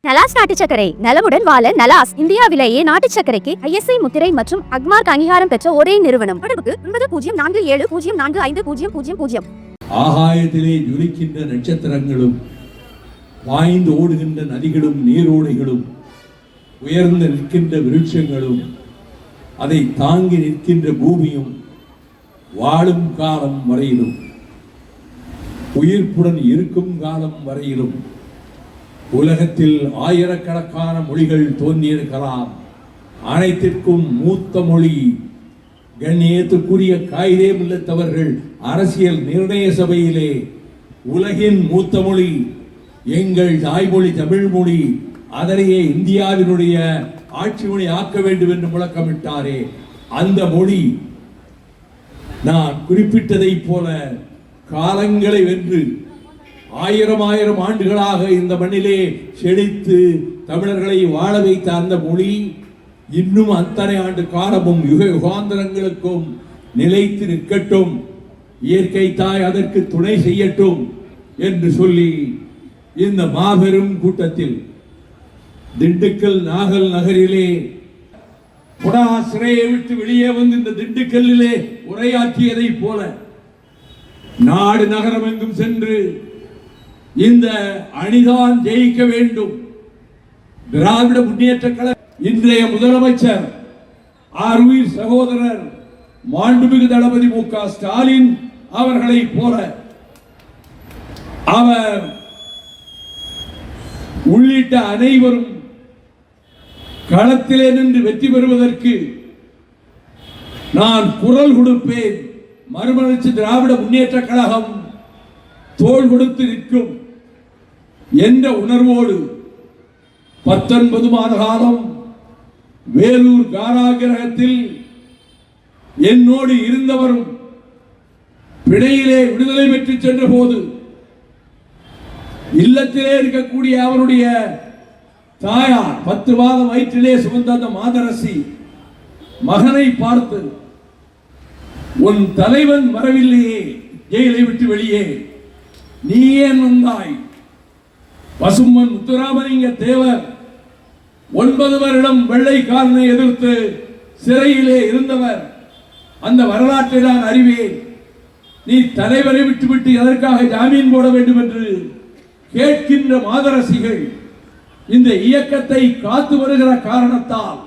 நலாஸ் நாட்டு சர்க்கரை நலமுடன் வாழ நலாஸ் இந்தியாவிலேயே நாட்டு சர்க்கரைக்கு ISI முத்திரை மற்றும் அக்மார்க் அங்கீகாரம் பெற்ற ஒரே நிறுவனம். தொடர்புக்கு 9047045000. ஆகாயத்திலே ஜொலிக்கின்ற நட்சத்திரங்களும் பாய்ந்து ஓடுகின்ற நதிகளும் நீரோடைகளும் உயர்ந்து நிற்கின்ற விருட்சங்களும் அதை தாங்கி நிற்கின்ற பூமியும் வாழும் காலம் வரையிலும் உயிர்ப்புடன் இருக்கும் காலம் வரையிலும் உலகத்தில் ஆயிரக்கணக்கான மொழிகள் தோன்றியிருக்கலாம். அனைத்திற்கும் மூத்த மொழி கண்ணியத்துக்குரிய காயிதே மில்லத் அவர்கள் அரசியல் நிர்ணய சபையிலே உலகின் மூத்த மொழி எங்கள் தாய்மொழி தமிழ் மொழி, அதனையே இந்தியாவினுடைய ஆட்சி மொழி ஆக்க வேண்டும் என்று முழக்கமிட்டாரே, அந்த மொழி நான் குறிப்பிட்டதை போல காலங்களை வென்று ஆயிரம் ஆண்டுகளாக இந்த மண்ணிலே செழித்து தமிழர்களை வாழ வைத்த அந்த மொழி இன்னும் அத்தனை ஆண்டு காலமும் யுக யுகாந்தரங்களுக்கும் நிலைத்து நிற்கட்டும், இயற்கை தாய் அதற்கு துணை செய்யட்டும் என்று சொல்லி இந்த மாபெரும் கூட்டத்தில் திண்டுக்கல் நாகல் நகரிலே புடா சிறையை விட்டு வெளியே வந்து இந்த திண்டுக்கல்லிலே உரையாற்றியதை போல நாடு நகரம் எங்கும் சென்று இந்த அணிதான் ஜெயிக்க வேண்டும். திராவிட முன்னேற்ற கழக இன்றைய முதலமைச்சர் ஆர்வீர் சகோதரர் மாண்புமிகு தளபதி மு க ஸ்டாலின் அவர்களை போல அவர் உள்ளிட்ட அனைவரும் களத்திலே நின்று வெற்றி பெறுவதற்கு நான் குரல் கொடுப்பேன். மறுமலர்ச்சி திராவிட முன்னேற்ற கழகம் தோள் கொடுத்து நிற்கும் என்ற உணர்வோடு 19 மாத காலம் வேலூர் காராகிரகத்தில் என்னோடு இருந்தவரும் பிணையிலே விடுதலை பெற்று சென்ற போது இல்லத்திலே இருக்கக்கூடிய அவருடைய தாயார் 10 மாதம் வயிற்றிலே சுமந்த அந்த மாதரசி மகனை பார்த்து, உன் தலைவன் வரவில்லையே ஜெயிலை விட்டு வெளியே, நீ ஏன் வந்தாய்? பசும்பொன் முத்துராமலிங்க தேவர் 9 வருடம் வெள்ளைக்காரனை எதிர்த்து சிறையிலே இருந்தவர். அந்த வரலாற்றை நான் அறிவேன். நீ தலைவரை விட்டுவிட்டு எதற்காக ஜாமீன் போட வேண்டும் என்று கேட்கின்ற மாதரசிகள் இந்த இயக்கத்தை காத்து வருகிற காரணத்தால்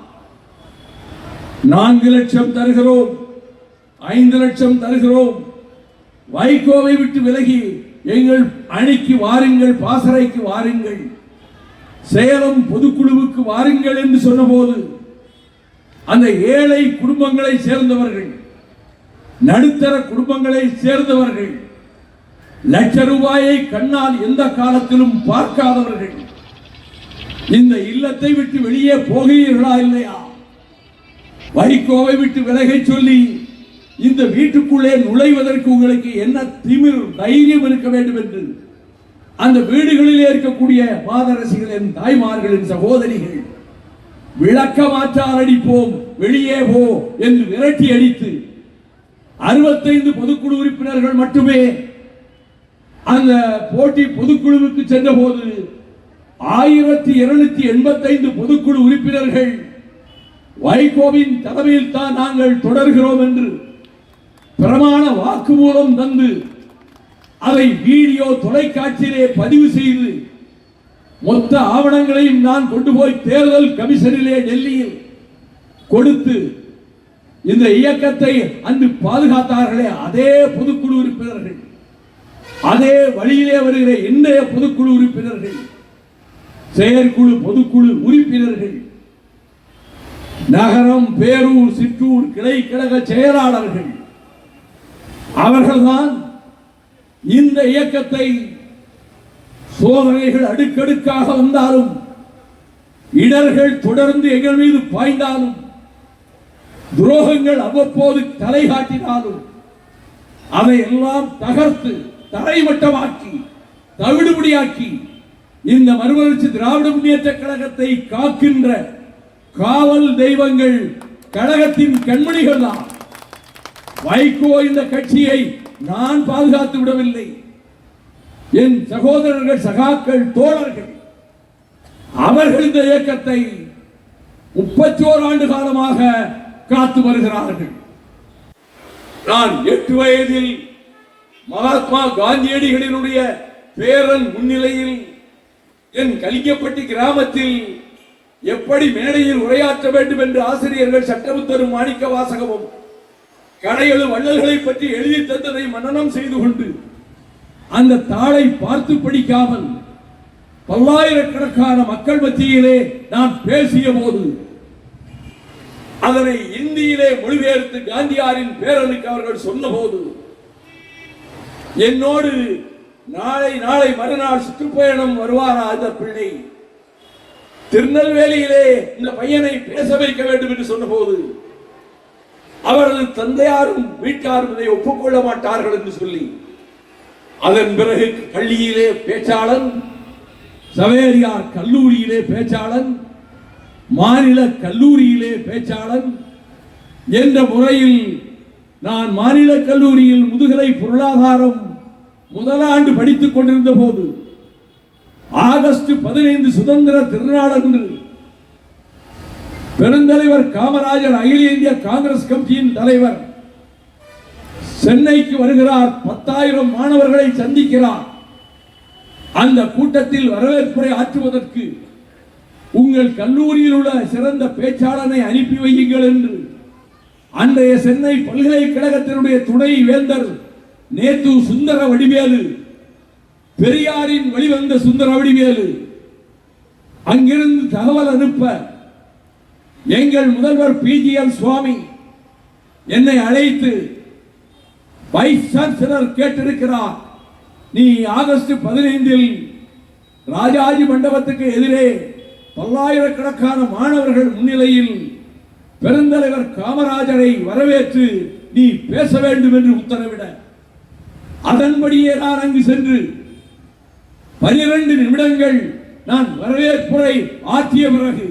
4 லட்சம் தருகிறோம், 5 லட்சம் தருகிறோம், வைகோவை விட்டு விலகி எங்கள் அணிக்கு வாருங்கள், பாசறைக்கு வாருங்கள், சேலம் பொதுக்குழுவுக்கு வாருங்கள் என்று சொன்னபோது அந்த ஏழை குடும்பங்களை சேர்ந்தவர்கள், நடுத்தர குடும்பங்களை சேர்ந்தவர்கள், லட்ச ரூபாயை கண்ணால் எந்த காலத்திலும் பார்க்காதவர்கள் இந்த இல்லத்தை விட்டு வெளியே போகிறீர்களா இல்லையா? வைகோவை விட்டு விலகை சொல்லி இந்த வீட்டுக்குள்ளே நுழைவதற்கு உங்களுக்கு என்ன திமிர் தைரியம் இருக்க வேண்டும் என்று அந்த வீடுகளிலே இருக்கக்கூடிய மாதரசிகளின் தாய்மார்களின் சகோதரிகள் விளக்க மாற்றால் அடிப்போம், வெளியே போ என்று விரட்டி அடித்து 65 பொதுக்குழு உறுப்பினர்கள் மட்டுமே அந்த போட்டி பொதுக்குழுவுக்கு சென்ற போது 1285 பொதுக்குழு உறுப்பினர்கள் வைகோவின் தலைமையில் தான் நாங்கள் தொடர்கிறோம் என்று பிரமாண வாக்குமூலம் தந்து அதை வீடியோ தொலைக்காட்சியிலே பதிவு செய்து மொத்த ஆவணங்களையும் நான் கொண்டு போய் தேர்தல் கமிஷனிலே டெல்லியில் கொடுத்து இந்த இயக்கத்தை அன்று பாதுகாத்தார்களே அதே பொதுக்குழு உறுப்பினர்கள், அதே வழியிலே வருகிற இன்றைய பொதுக்குழு உறுப்பினர்கள், செயற்குழு பொதுக்குழு உறுப்பினர்கள், நகரம் பேரூர் சிற்றூர் கிளை கழக செயலாளர்கள், அவர்கள்தான் இந்த இயக்கத்தை சோதனைகள் அடுக்கடுக்காக வந்தாலும், இடர்கள் தொடர்ந்து எங்கள் மீது பாய்ந்தாலும், துரோகங்கள் அவ்வப்போது தலை காட்டினாலும் அதை எல்லாம் தகர்த்து தரைமட்டமாக்கி தவிடுபடியாக்கி இந்த மறுமலர்ச்சி திராவிட முன்னேற்ற கழகத்தை காக்கின்ற காவல் தெய்வங்கள் கழகத்தின் கண்மணிகள் தான். வைகோ இந்த கட்சியை நான் பாதுகாத்து விடவில்லை, என் சகோதரர்கள், சகாக்கள், தோழர்கள் அவர்கள் இந்த இயக்கத்தை 31 ஆண்டு காலமாக காத்து வருகிறார்கள். நான் 8 வயதில் மகாத்மா காந்தியடிகளினுடைய பேரன் முன்னிலையில் என் கலிங்கப்பட்டி கிராமத்தில் எப்படி மேடையில் உரையாற்ற வேண்டும் என்று ஆசிரியர்கள் சட்டமுத்தரும் மாணிக்க வாசகமும் கடையெழு வள்ளல்களை பற்றி எழுதி தந்ததை மனனம் செய்து கொண்டு அந்த தாளை பார்த்து படிக்காமல் பல்லாயிரக்கணக்கான மக்கள் மத்தியிலே நான் பேசிய போது அதனை இந்தியிலே மொழிபெயர்த்து காந்தியாரின் பேரனுக்கு அவர்கள் சொன்னபோது என்னோடு நாளை மறுநாள் சுற்றுப்பயணம் வருவாரா அந்த பிள்ளை, திருநெல்வேலியிலே இந்த பையனை பேச வைக்க வேண்டும் என்று சொன்னபோது அவரது தந்தையாரும் வீட்டாரும் இதை ஒப்புக்கொள்ள மாட்டார்கள் என்று சொல்லி அதன் பிறகு பள்ளியிலே பேச்சாளன், சவேரியார் கல்லூரியிலே பேச்சாளன், மாநில கல்லூரியிலே பேச்சாளன் என்ற முறையில் நான் மாநில கல்லூரியில் முதுகலை பொருளாதாரம் முதலாண்டு படித்துக் கொண்டிருந்த போது ஆகஸ்ட் 15 சுதந்திர திருநாளன்று பெருந்தலைவர் காமராஜர் அகில இந்திய காங்கிரஸ் கமிட்டியின் தலைவர் சென்னைக்கு வருகிறார். 10,000 மாணவர்களை சந்திக்கிறார். அந்த கூட்டத்தில் வரவேற்புரை ஆற்றுவதற்கு உங்கள் கல்லூரியில் உள்ள சிறந்த பேச்சாளனை அனுப்பி வையுங்கள் என்று அன்றைய சென்னை பல்கலைக்கழகத்தினுடைய துணை வேந்தர் நேத்து சுந்தர வடிவேலு, பெரியாரின் வழிவந்த சுந்தர வடிவேலு அங்கிருந்து தகவல் அனுப்ப எங்கள் முதல்வர் பிஜிஎல் சுவாமி என்னை அழைத்து வைஸ் சான்சலர் கேட்டிருக்கிறார், நீ ஆகஸ்ட் 15 ராஜாஜி மண்டபத்துக்கு எதிரே பல்லாயிரக்கணக்கான மாணவர்கள் முன்னிலையில் பெருந்தலைவர் காமராஜரை வரவேற்று நீ பேச வேண்டும் என்று உத்தரவிட அதன்படியே நான் அங்கு சென்று 12 நிமிடங்கள் நான் வரவேற்புரை ஆற்றிய பிறகு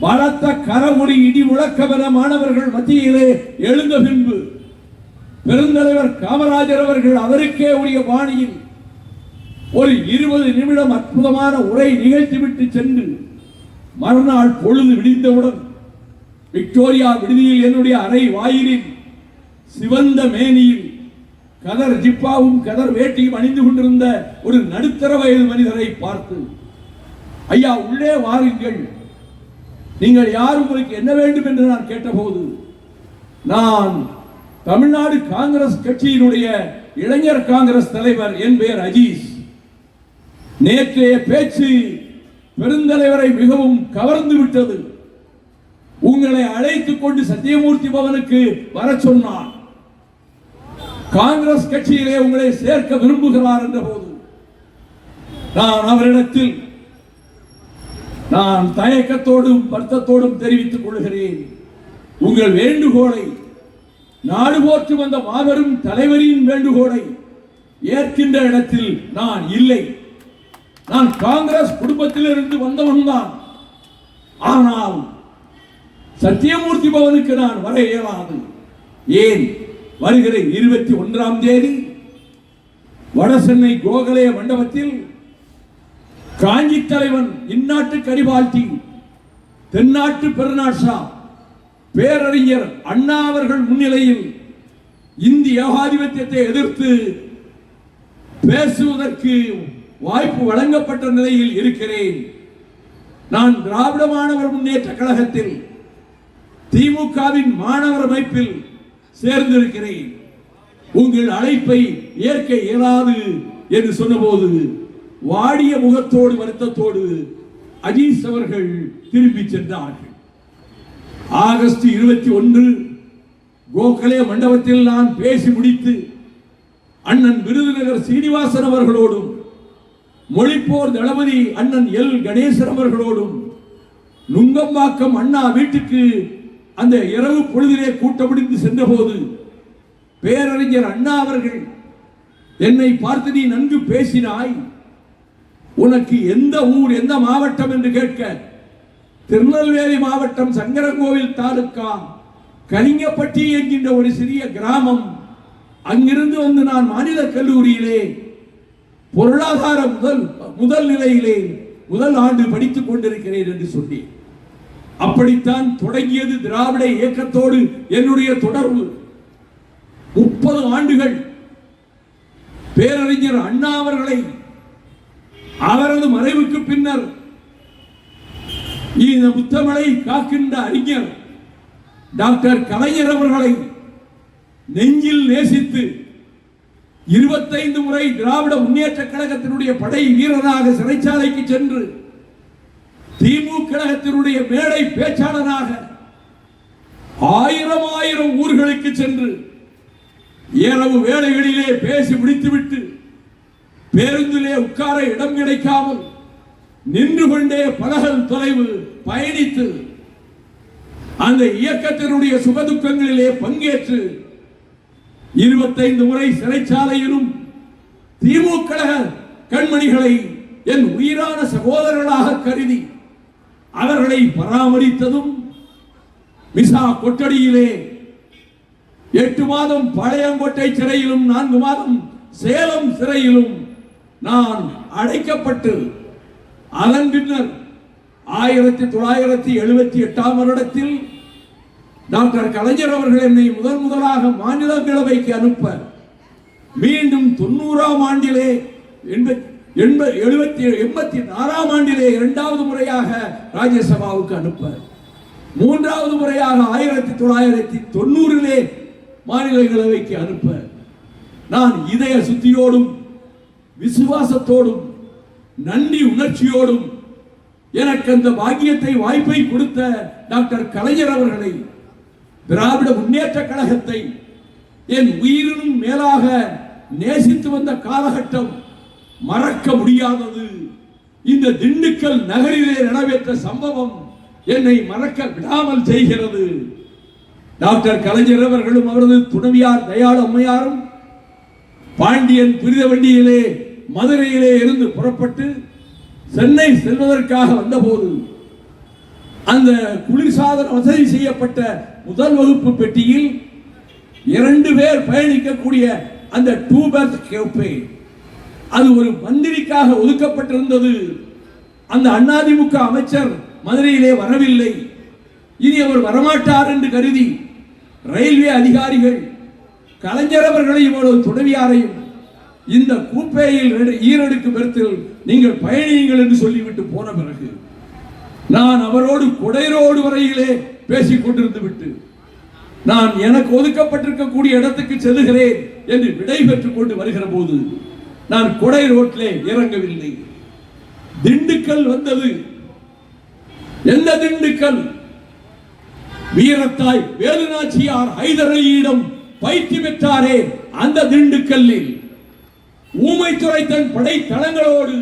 பலத்த கரமொழி இடி முழக்கமென மாணவர்கள் மத்தியிலே எழுந்த பின்பு பெருந்தலைவர் காமராஜர் அவர்கள் அவருக்கே உரிய பாணியில் ஒரு 20 நிமிடம் அற்புதமான உரை நிகழ்த்திவிட்டு சென்று மறுநாள் பொழுது விடிந்தவுடன் விக்டோரியா விடுதியில் என்னுடைய அறை வாயிலில் சிவந்த மேனியில் கதர் ஜிப்பாவும் கதர் வேட்டியும் அணிந்து கொண்டிருந்த ஒரு நடுத்தர வயது மனிதரை பார்த்து, ஐயா உள்ளே வாருங்கள், நீங்கள் யார், உங்களுக்கு என்ன வேண்டும் என்று நான் கேட்டபோது, நான் தமிழ்நாடு காங்கிரஸ் கட்சியினுடைய இளைஞர் காங்கிரஸ் தலைவர், என் பெயர் அஜீஸ், நேற்றைய பேச்சு பெருந்தலைவரை மிகவும் கவர்ந்து விட்டது, உங்களை அழைத்துக் கொண்டு சத்தியமூர்த்தி பவனுக்கு வர சொன்னார், காங்கிரஸ் கட்சியிலே உங்களை சேர்க்க விரும்புகிறார் என்ற போது நான் அவரிடத்தில் நான் தயக்கத்தோடும் வருத்தத்தோடும் தெரிவித்துக் கொள்கிறேன், உங்கள் வேண்டுகோளை, நாடு போற்றும் அந்த மாபெரும் தலைவரின் வேண்டுகோளை ஏற்கின்ற இடத்தில் நான் இல்லை. நான் காங்கிரஸ் குடும்பத்திலிருந்து வந்தவன் தான். ஆனால் சத்தியமூர்த்தி பவனுக்கு நான் வர இயலாது. ஏன்? வருகிற 21ஆம் தேதி வடசென்னை கோகலே மண்டபத்தில் காஞ்சி தலைவன், இந்நாட்டு கரிபால்டி, தென்னாட்டு பெருநாஷா பேரறிஞர் அண்ணா அவர்கள் முன்னிலையில் இந்திய ஏகாதிபத்தியத்தை எதிர்த்து பேசுவதற்கு வாய்ப்பு வழங்கப்பட்ட நிலையில் இருக்கிறேன். நான் திராவிட மாணவர் முன்னேற்ற கழகத்தில் திமுகவின் மாணவர் அமைப்பில் சேர்ந்திருக்கிறேன். உங்கள் அழைப்பை ஏற்க இயலாது என்று சொன்னபோது வாடிய முகத்தோடு வருத்தத்தோடு அஜீஸ் அவர்கள் திரும்பி சென்றார்கள். ஆகஸ்ட் 21 கோகலே மண்டபத்தில் நான் பேசி முடித்து அண்ணன் விருதுநகர் சீனிவாசன் அவர்களோடும் மொழிப்போர் தளபதி அண்ணன் எல் கணேசன் அவர்களோடும் நுங்கம்பாக்கம் அண்ணா வீட்டுக்கு அந்த இரவு பொழுதிலே கூட்டமடிந்து சென்ற போது பேரறிஞர் அண்ணா அவர்கள் என்னை பார்த்து, நீ நன்கு பேசினாய், உனக்கு எந்த ஊர், எந்த மாவட்டம் என்று கேட்க, திருநெல்வேலி மாவட்டம் சங்கரங்கோவில் தாலுக்கா கலிங்கப்பட்டி என்கின்ற ஒரு சிறிய கிராமம், அங்கிருந்து வந்து நான் மாநில கல்லூரியிலே பொருளாதார முதல் நிலையிலே முதல் ஆண்டு படித்துக் கொண்டிருக்கிறேன் என்று சொன்னேன். அப்படித்தான் தொடங்கியது திராவிட இயக்கத்தோடு என்னுடைய தொடர்பு. 30 ஆண்டுகள் பேரறிஞர் அண்ணா அவர்களை அவரது மறைவுக்கு பின்னர் இந்த முத்தமிழை காக்கின்ற அறிஞர் டாக்டர் கலைஞர் அவர்களை நெஞ்சில் நேசித்து 25 முறை திராவிட முன்னேற்ற கழகத்தினுடைய படை வீரராக சிறைச்சாலைக்கு சென்று திமுக கழகத்தினுடைய மேடை பேச்சாளராக ஆயிரம் ஊர்களுக்கு சென்று இரவு வேளைகளிலே பேசி முடித்துவிட்டு பேருந்திலே உட்கார இடம் கிடைக்காமல் நின்று கொண்டே பலகல் தொலைவு பயணித்து அந்த இயக்கத்தினுடைய சுகதுக்கங்களிலே பங்கேற்று 25 முறை சிறைச்சாலையிலும் திமுக கழக கண்மணிகளை என் உயிரான சகோதரர்களாக கருதி அவர்களை பராமரித்ததும் விசா கொட்டடியிலே 8 மாதம் பாளையங்கோட்டை சிறையிலும் 4 மாதம் சேலம் சிறையிலும் நான் அடைக்கப்பட்டு அதன் பின்னர் 1978 வருடத்தில் டாக்டர் கலைஞர் அவர்கள் என்னை முதலாக மாநிலங்களவைக்கு அனுப்ப மீண்டும் 90ஆம் ஆண்டிலே 84ஆம் ஆண்டிலே 2வது முறையாக ராஜ்யசபாவுக்கு அனுப்ப 3வது முறையாக 1990 மாநிலங்களவைக்கு அனுப்ப நான் இதய சுத்தியோடும் விசுவாசத்தோடும் நன்றி உணர்ச்சியோடும் எனக்கு அந்த பாக்கியத்தை வாய்ப்பை கொடுத்த டாக்டர் கலைஞர் அவர்களை திராவிட முன்னேற்ற கழகத்தை என் உயிரினும் மேலாக நேசித்து வந்த காலகட்டம் மறக்க முடியாதது. இந்த திண்டுக்கல் நகரிலே நடைபெற்ற சம்பவம் என்னை மறக்க விடாமல் செய்கிறது. டாக்டர் கலைஞர் அவர்களும் அவரது துணைவியார் தயாளு அம்மையாரும் பாண்டியன் துரித வண்டியிலே மதுரையிலே இருந்து புறப்பட்டு சென்னை செல்வதற்காக வந்தபோது அந்த குளிர்சாதன வசதி செய்யப்பட்ட முதல் வகுப்பு பெட்டியில் 2 பேர் பயணிக்கக்கூடிய அந்த 2 berth கோப்பை அது ஒரு மந்திரிக்காக ஒதுக்கப்பட்டிருந்தது. அந்த அதிமுக அமைச்சர் மதுரையிலே வரவில்லை, இனி அவர் வரமாட்டார் என்று கருதி ரயில்வே அதிகாரிகள் கலைஞர் அவர்களையும் அவரது துணைவியாரையும் இந்த கூப்பையில் ஈரடுக்கு பெருத்தில் நீங்கள் பயணியுங்கள் என்று சொல்லிவிட்டு போன பிறகு நான் அவரோடு கொடைரோடு வரையிலே பேசிக் கொண்டிருந்து விட்டு நான் எனக்கு ஒதுக்கப்பட்டிருக்கக்கூடிய இடத்துக்கு செல்லுகிறேன் என்று விடை பெற்றுக் கொண்டு வருகிற போது நான் கொடை ரோட்டிலே இறங்கவில்லை. திண்டுக்கல் வந்தது. எந்த திண்டுக்கல்? வீரத்தாய் வேலுநாச்சியார் ஹைதர் அலியிடம் பயிற்சி பெற்றாரே அந்த திண்டுக்கல்லில் ஊமைத்துறை தன் படை தளங்களோடு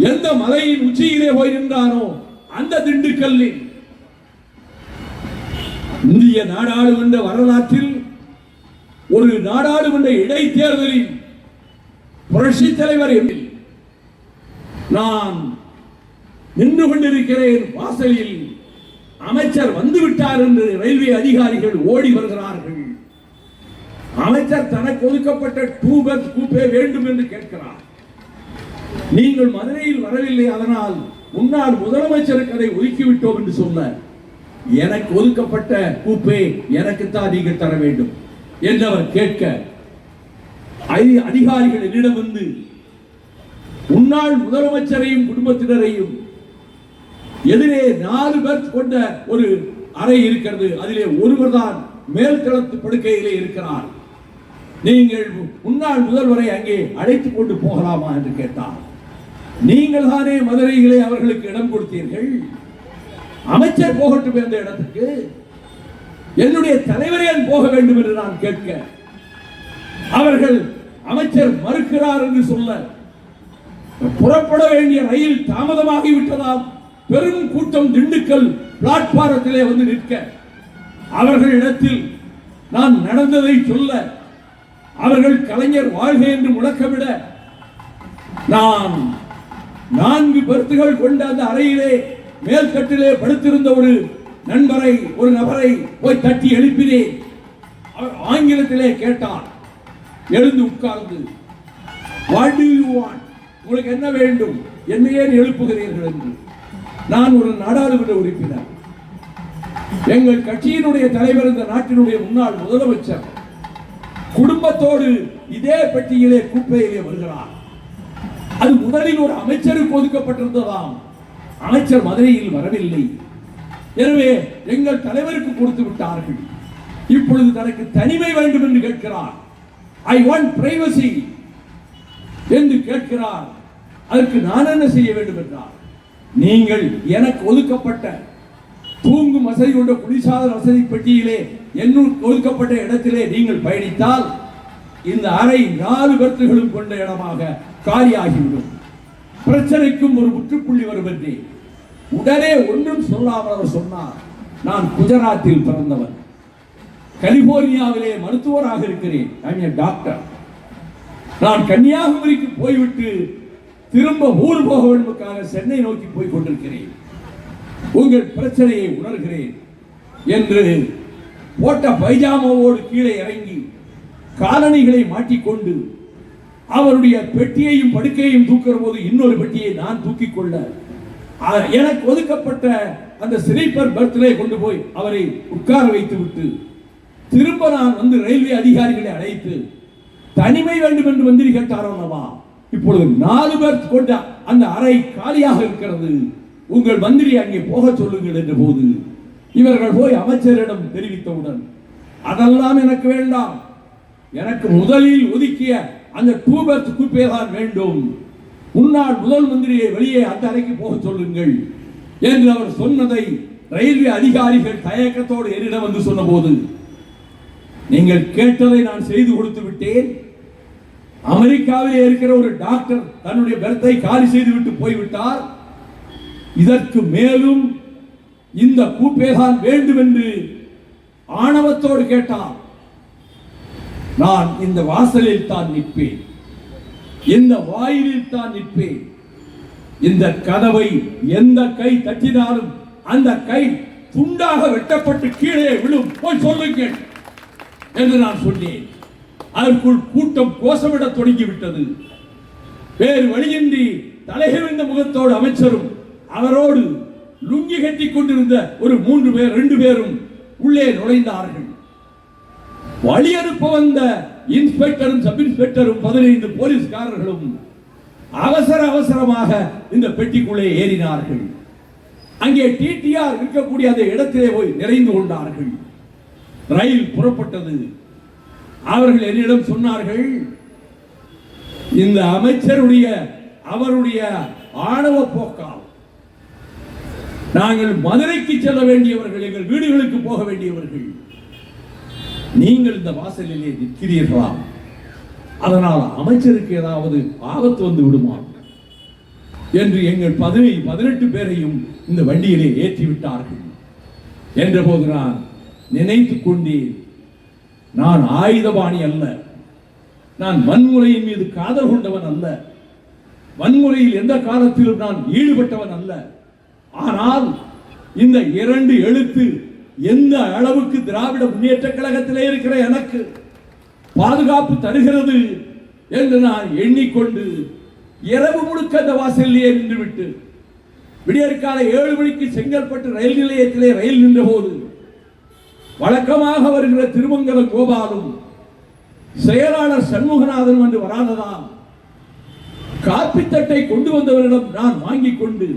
எந்த மலையின் உச்சியிலே போய் நின்றானோ அந்த திண்டுக்கல்லில் இந்திய நாடாளுமன்ற வரலாற்றில் ஒரு நாடாளுமன்ற இடைத்தேர்தலில் புரட்சி தலைவர் நான் நின்று கொண்டிருக்கிறேன். வாசலில் அமைச்சர் வந்துவிட்டார் என்று ரயில்வே அதிகாரிகள் ஓடி வருகிறார்கள். அமைச்சர் தனக்கு ஒதுக்கப்பட்ட 2 berth கூப்பே வேண்டும் என்று கேட்கிறார். நீங்கள் மதுரையில் வரவில்லை, அதனால் முன்னாள் முதலமைச்சருக்கு அதை ஒதுக்கிவிட்டோம் என்று சொல்ல, எனக்கு ஒதுக்கப்பட்ட கூப்பே எனக்குத்தான் நீங்கள் தர வேண்டும் என்று அவர் கேட்க, அதிகாரிகள் என்னிடம் வந்து முன்னாள் முதலமைச்சரையும் குடும்பத்தினரையும் எதிரே 4 berth கொண்ட ஒரு அறை இருக்கிறது, அதிலே ஒருவர் தான் மேல் தளத்து படுக்கையிலே இருக்கிறார், நீங்கள் முன்னாள் முதல்வரை அங்கே அழைத்துக் கொண்டு போகலாமா என்று கேட்டார். நீங்கள் தானே மதுரையிலே அவர்களுக்கு இடம் கொடுத்தீர்கள், அமைச்சர் போகட்டும் என்ற இடத்துக்கு, என்னுடைய தலைவரே போக வேண்டும் என்று நான் கேட்க, அவர்கள் அமைச்சர் மறுக்கிறார் என்று சொல்ல, புறப்பட வேண்டிய ரயில் தாமதமாகிவிட்டதால் பெரும் கூட்டம் திண்டுக்கல் பிளாட்பாரத்திலே வந்து நிற்க, அவர்களிடத்தில் நான் நடந்ததை சொல்ல, அவர்கள் கலைஞர் வாழ்க என்று முழக்கமிட, நான் 4 berthகள் கொண்ட அந்த அறையிலே மேல்கட்டிலே படுத்திருந்த ஒரு நபரை போய் தட்டி எழுப்பினேன். அவர் ஆங்கிலத்திலே கேட்டார். எழுந்து உட்கார்ந்து, வாட் டு யூ வாண்ட், உங்களுக்கு என்ன வேண்டும்? என்னை ஏன் எழுப்புகிறீர்கள் என்று. நான் ஒரு நாடாளுமன்ற உறுப்பினர். எங்கள் கட்சியினுடைய தலைவர், இந்த நாட்டினுடைய முன்னாள் முதலமைச்சர் குடும்பத்தோடு இதே பெட்டியிலே குப்பையிலே வருகிறார். அது முதலில் ஒரு அமைச்சருக்கு ஒதுக்கப்பட்டிருந்ததாம். அமைச்சர் மதுரையில் வரவில்லை. எனவே எங்கள் தலைவருக்கு கொடுத்து விட்டார்கள். இப்பொழுது தனக்கு தனிமை வேண்டும் என்று கேட்கிறார். ஐ வாண்ட் பிரைவசி என்று கேட்கிறார். அதற்கு நான் என்ன செய்ய வேண்டும் என்றார். நீங்கள் எனக்கு ஒதுக்கப்பட்ட தூங்கும் வசதி கொண்ட குடிசாதன வசதி பெட்டியிலே என்னுக்கு ஒதுக்கப்பட்ட இடத்திலே நீங்கள் பயணித்தால் இந்த அறை 4 பெர்த்துகளும் கொண்ட இடமாக காலியாகிவிடும். பிரச்சனைக்கும் ஒரு முற்றுப்புள்ளி வரும் என்று உடனே ஒன்றும் சொல்லாமல் அவர் சொன்னார். நான் குஜராத்தில் பிறந்தவன், கலிபோர்னியாவிலே மருத்துவராக இருக்கிறேன். I am doctor. நான் கன்னியாகுமரிக்கு போய்விட்டு திரும்ப ஊர் போக வேண்டுமென்றாக சென்னை நோக்கி போய் கொண்டிருக்கிறேன். உங்கள் பிரச்சனையை உணர்கிறேன் என்று போட்ட பைஜாமாவோடு கீழே இறங்கி காலணிகளை மாட்டிக்கொண்டு அவருடைய பெட்டியையும் படுக்கையையும் தூக்குற போது இன்னொரு பெட்டியை நான் தூக்கிக் கொள்ள எனக்கு ஒதுக்கப்பட்ட அந்த ஸ்லீப்பர் பெர்த்திலே கொண்டு போய் அவரை உட்கார வைத்து விட்டு திரும்ப நான் வந்து ரயில்வே அதிகாரிகளை அழைத்து தனிமை வேண்டும் என்று மந்திரி கேட்டாரல்லவா, இப்பொழுது 4 பெர்த் கொண்ட அந்த அறை காலியாக இருக்கிறது, உங்கள் மந்திரி அங்கே போக சொல்லுங்கள் என்ற போது இவர்கள் போய் அமைச்சரிடம் தெரிவித்தவுடன் அதெல்லாம் எனக்கு வேண்டாம், எனக்கு முதலில் ஒதுக்கிய அந்த 2 பெர்த் குப்பை தான் வேண்டும், முன்னாள் முதல் மந்திரியை வெளியே அந்த அறைக்கு போக சொல்லுங்கள் என்று அவர் சொன்னதை ரயில்வே அதிகாரிகள் தயக்கத்தோடு என்னிடம் வந்து சொன்னபோது, நீங்கள் கேட்டதை நான் செய்து கொடுத்து விட்டேன். அமெரிக்காவிலே இருக்கிற ஒரு டாக்டர் தன்னுடைய பெர்த்தை காலி செய்து விட்டு போய்விட்டார். இதற்கு மேலும் இந்த கூப்பேதான் வேண்டும் என்று ஆணவத்தோடு கேட்டார். நான் இந்த வாசலில் தான் நிற்பேன், இந்த வாயிலில் தான் நிற்பேன். இந்த கதவை எந்த கை தட்டினாலும் அந்த கை துண்டாக வெட்டப்பட்டு கீழே விழும், போய் சொல்லுங்கள் என்று நான் சொன்னேன். அதற்குள் கூட்டம் கோஷமிட தொடங்கிவிட்டது. வேறு வழியின்றி தலைகிருந்த முகத்தோடு அமைச்சரும் அவரோடு லுங்கி கட்டி கொண்டிருந்த ஒரு 3 பேர் 2 பேரும் உள்ளே நுழைந்தார்கள். வழி அனுப்ப வந்த இன்ஸ்பெக்டரும் சப் இன்ஸ்பெக்டரும் 15 போலீஸ்காரர்களும் அவசரமாக இந்த பெட்டிக்குள்ளே ஏறினார்கள். அங்கே டிடிஆர் இருக்கக்கூடிய அந்த இடத்திலே போய் நிறைந்து கொண்டார்கள். ரயில் புறப்பட்டது. அவர்கள் என்னிடம் சொன்னார்கள், இந்த அமைச்சருடைய அவருடைய ஆணவ போக்கால் நாங்கள் மதுரைக்கு செல்ல வேண்டியவர்கள், எங்கள் வீடுகளுக்கு போக வேண்டியவர்கள், நீங்கள் இந்த வாசலிலே நிற்கிறீர்களா, அதனால் அமைச்சருக்கு ஏதாவது ஆபத்து வந்து விடுமா என்று எங்கள் 18 பேரையும் இந்த வண்டியிலே ஏற்றிவிட்டார்கள் என்ற போது நான் நினைத்துக் கொண்டேன், நான் ஆயுதபாணி அல்ல, நான் வன்முறையின் மீது காதல் கொண்டவன் அல்ல, வன்முறையில் எந்த காலத்திலும் நான் ஈடுபட்டவன் அல்ல. ஆனால் இந்த 2 எழுத்து எந்த அளவுக்கு திராவிட முன்னேற்ற கழகத்திலே இருக்கிற எனக்கு பாதுகாப்பு தருகிறது என்று நான் எண்ணிக்கொண்டு இரவு முழுக்க அந்த வாசலிலே நின்றுவிட்டு விடியற்கால 7 மணிக்கு செங்கல்பட்டு ரயில் நிலையத்திலே ரயில் நின்ற போது வழக்கமாக வருகிற திருமங்கலம் கோபாலும் செயலாளர் சண்முகநாதன் என்று வராததால் காப்பி தட்டை கொண்டு வந்தவரிடம் நான் வாங்கிக் கொண்டு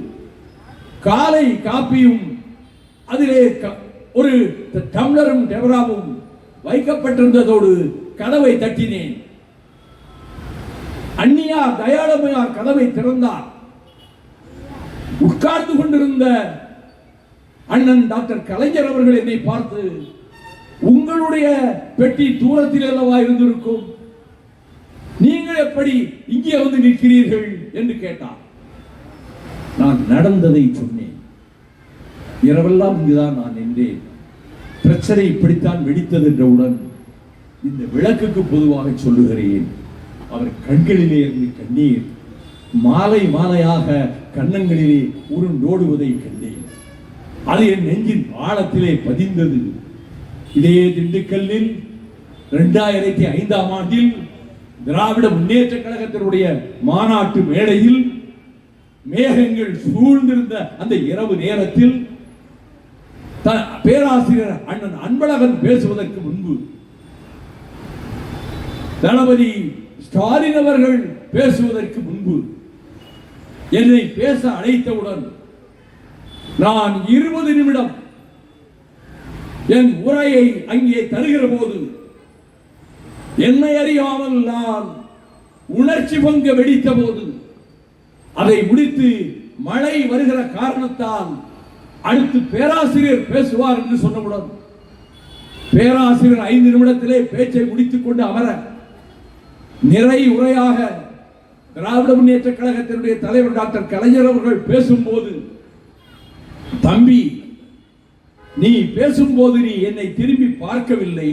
காலை காப்பியும் அதிலே ஒரு டம்ளரும் டெவராவும் வைக்கப்பட்டிருந்ததோடு கதவை தட்டினேன். அந்நியார் தயாளமையார் கதவை திறந்தார். உட்கார்ந்து கொண்டிருந்த அண்ணன் டாக்டர் கலைஞர் அவர்கள் என்னை பார்த்து, உங்களுடைய பெட்டி தூரத்தில் அல்லவா இருந்திருக்கும், நீங்கள் எப்படி இங்கே வந்து நிற்கிறீர்கள் என்று கேட்டார். நான் நடந்ததை சொன்னேன். இரவெல்லாம் இங்குதான் நான் நின்றேன். பிரச்சனை இப்படித்தான் வெடித்தது என்றவுடன் இந்த விளக்குக்கு பொதுவாக சொல்லுகிறேன், அவர் கண்களிலே இருந்து கண்ணீர் மாலை மாலையாக கன்னங்களிலே உருண்டோடுவதை கண்டேன். அது என் நெஞ்சின் ஆழத்திலே பதிந்தது. இதே திண்டுக்கல்லில் 2005ஆம் ஆண்டில் திராவிட முன்னேற்ற கழகத்தினுடைய மாநாட்டு மேடையில் மேகங்கள் சூழ்ந்திருந்த அந்த இரவு நேரத்தில் பேராசிரியர் அண்ணன் அன்பழகன் பேசுவதற்கு முன்பு தளபதி ஸ்டாலின் அவர்கள் பேசுவதற்கு முன்பு என்னை பேச அழைத்தவுடன் நான் 20 நிமிடம் என் உரையை அங்கே தருகிற போது என்னை அறியாமல் நான் உணர்ச்சி பொங்க வெடித்த போது அதை முடித்து மழை வருகிற காரணத்தால் அடுத்து பேராசிரியர் பேசுவார் என்று சொன்னவுடன் பேராசிரியர் 5 நிமிடத்திலே பேச்சை முடித்துக் கொண்டு அமர நிறை உரையாக திராவிட முன்னேற்ற கழகத்தினுடைய தலைவர் டாக்டர் கலைஞர் அவர்கள் பேசும்போது, தம்பி நீ பேசும்போது நீ என்னை திரும்பி பார்க்கவில்லை,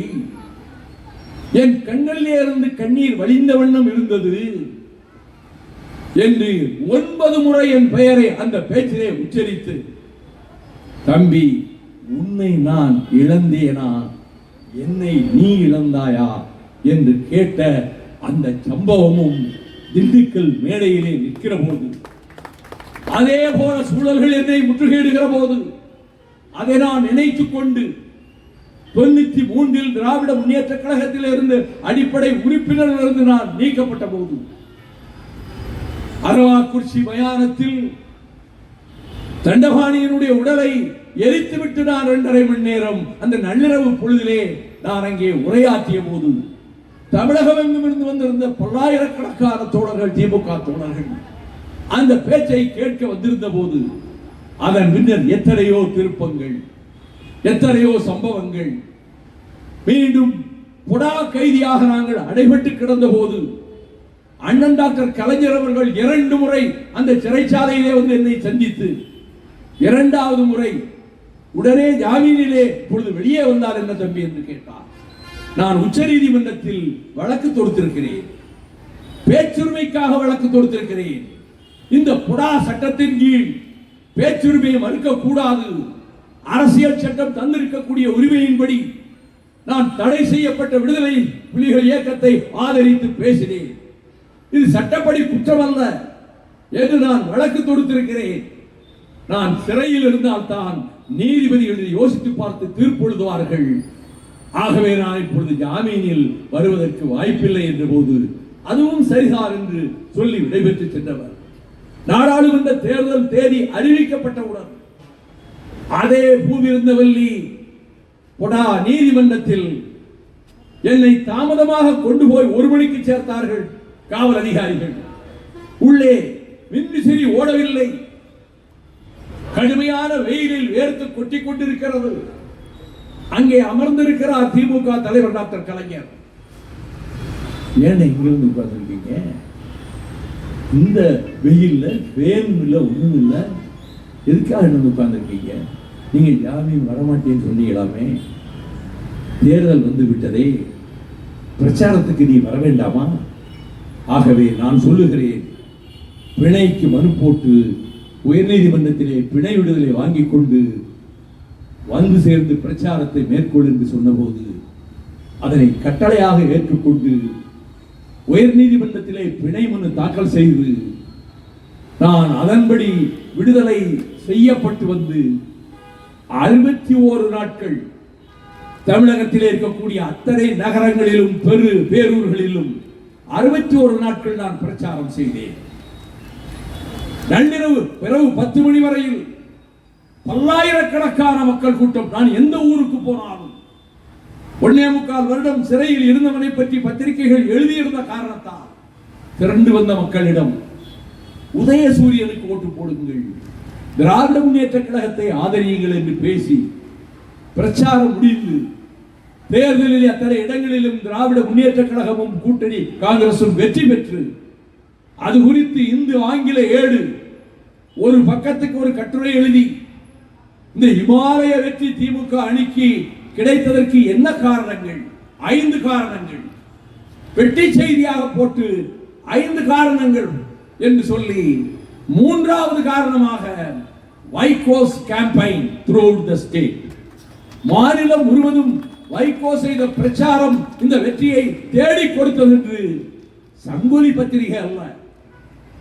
என் கண்களிலே இருந்து கண்ணீர் வழிந்த வண்ணம் இருந்தது என்று 9 முறை என் பெயரை அந்த பேச்சிலே உச்சரித்து, தம்பி உன்னை நான் இழந்தேனா, என்னை நீ இழந்தாயா என்று கேட்ட அந்த சம்பவமும் திண்டுக்கல் மேடையிலே நிற்கிற போது, அதே போல சூழல்கள் என்னை முற்றுகையிடுகிற போது அதை நான் நினைத்துக் கொண்டு 93 திராவிட முன்னேற்ற கழகத்தில் இருந்து அடிப்படை உறுப்பினர்கள் இருந்து நான் நீக்கப்பட்ட போது அரவாக்குறிச்சி மயானத்தில் தண்டபாணியினுடைய உடலை எரித்துவிட்டு நான் 2.5 மணி நேரம் அந்த நள்ளிரவு பொழுதிலே நான் அங்கே உரையாற்றிய போது தமிழகம் எங்கும் இருந்து வந்திருந்த பல்லாயிரக்கணக்கான தோழர்கள், திமுக தோழர்கள் அந்த பேச்சை கேட்க வந்திருந்த போது அதன் பின்னர் எத்தனையோ திருப்பங்கள், எத்தனையோ சம்பவங்கள், மீண்டும் புடா கைதியாக நாங்கள் அடைபட்டு கிடந்த போது அண்ணன் டாக்டர் கலைஞர் அவர்கள் 2 முறை அந்த சிறைச்சாலையிலே வந்து என்னை சந்தித்து 2வது முறை உடனே ஜாமீனிலே இப்பொழுது வெளியே வந்தார் என்ன தம்பி என்று கேட்டார். நான் உச்ச நீதிமன்றத்தில் வழக்கு தொடுத்திருக்கிறேன், பேச்சுரிமைக்காக வழக்கு தொடுத்திருக்கிறேன். இந்த புடா சட்டத்தின் கீழ் பேச்சுரிமையை மறுக்க கூடாது, அரசியல் சட்டம் தந்திருக்கக்கூடிய உரிமையின்படி நான் தடை செய்யப்பட்ட விடுதலை புலிகள் இயக்கத்தை ஆதரித்து பேசினேன். இது சட்டப்படி குற்றம் அல்ல என்று நான் வழக்கு தொடுத்திருக்கிறேன். நான் சிறையில் இருந்தால் தான் நீதிபதிகள் யோசித்து பார்த்து தீர்ப்பு எழுதுவார்கள். ஆகவே நான் இப்பொழுது ஜாமீனில் வருவதற்கு வாய்ப்பில்லை என்ற போது அதுவும் சரிதான் என்று சொல்லி விடைபெற்று சென்றவர். நாடாளுமன்ற தேர்தல் தேதி அறிவிக்கப்பட்டவுடன் அதே பூவிருந்தவல்லி பொடா நீதிமன்றத்தில் என்னை தாமதமாக கொண்டு போய் 1 மணிக்கு சேர்த்தார்கள் காவல் அதிகாரிகள். உள்ளே மின்விசிறி ஓடவில்லை, கடுமையான வெயிலில் வேர்த்து கொட்டிக் கொண்டிருக்கிறது. அங்கே அமர்ந்திருக்கிறார் திமுக தலைவர் டாக்டர் கலைஞர். ஏன் இங்கிருந்து உட்கார்ந்துருக்கீங்க? இந்த வெயில்ல வேன் இல்ல, ஒண்ணும் இல்ல, எதுக்காக இருந்து உட்கார்ந்துருக்கீங்க? நீங்க ஜாமீன் வரமாட்டேன்னு சொன்னீங்களாமே, தேர்தல் வந்து விட்டதே, பிரச்சாரத்துக்கு நீ வர வேண்டாமா? ஆகவே நான் சொல்லுகிறேன், பிணைக்கு மனு போட்டு உயர்நீதிமன்றத்திலே பிணை விடுதலை வாங்கிக் கொண்டு வந்து சேர்ந்து பிரச்சாரத்தை மேற்கொள் என்று சொன்னபோது அதனை கட்டளையாக ஏற்றுக்கொண்டு உயர்நீதிமன்றத்திலே பிணை மனு தாக்கல் செய்து நான் அதன்படி விடுதலை செய்யப்பட்டு வந்து 61 நாட்கள் தமிழகத்திலே இருக்கக்கூடிய அத்தனை நகரங்களிலும் பேரூர்களிலும் 61 நாட்கள் நான் பிரச்சாரம் செய்தேன். நள்ளிரவு பிறகு 10 மணி வரையில் பல்லாயிரக்கணக்கான மக்கள் கூட்டம். நான் எந்த ஊருக்கு போனாலும் 1.25 வருடம் சிறையில் இருந்தவனை பற்றி பத்திரிகைகள் எழுதியிருந்த காரணத்தால் திரண்டு வந்த மக்களிடம் உதயசூரியனுக்கு ஓட்டு போடுங்கள், திராவிட முன்னேற்ற கழகத்தை ஆதரியுங்கள் என்று பேசி பிரச்சாரம் முடிந்து தேர்தலில் அத்தனை இடங்களிலும் திராவிட முன்னேற்ற கழகமும் கூட்டணி காங்கிரசும் வெற்றி பெற்று அது குறித்து இந்து ஆங்கில ஏடு ஒரு பக்கத்துக்கு ஒரு கட்டுரை எழுதி இந்த இமாலய வெற்றி திமுக அணிக்கு கிடைத்ததற்கு என்ன காரணங்கள், 5 காரணங்கள் வெட்டி செய்தியாக போட்டு 5 காரணங்கள் என்று சொல்லி 3வது காரணமாக வைகோஸ் கேம்பெயின் த்ரூஅவுட் தி ஸ்டேட், மாநிலம் முழுவதும் வைகோ செய்த பிரச்சாரம் இந்த வெற்றியை தேடி கொடுத்தது என்று சங்கொலி பத்திரிகை அல்ல,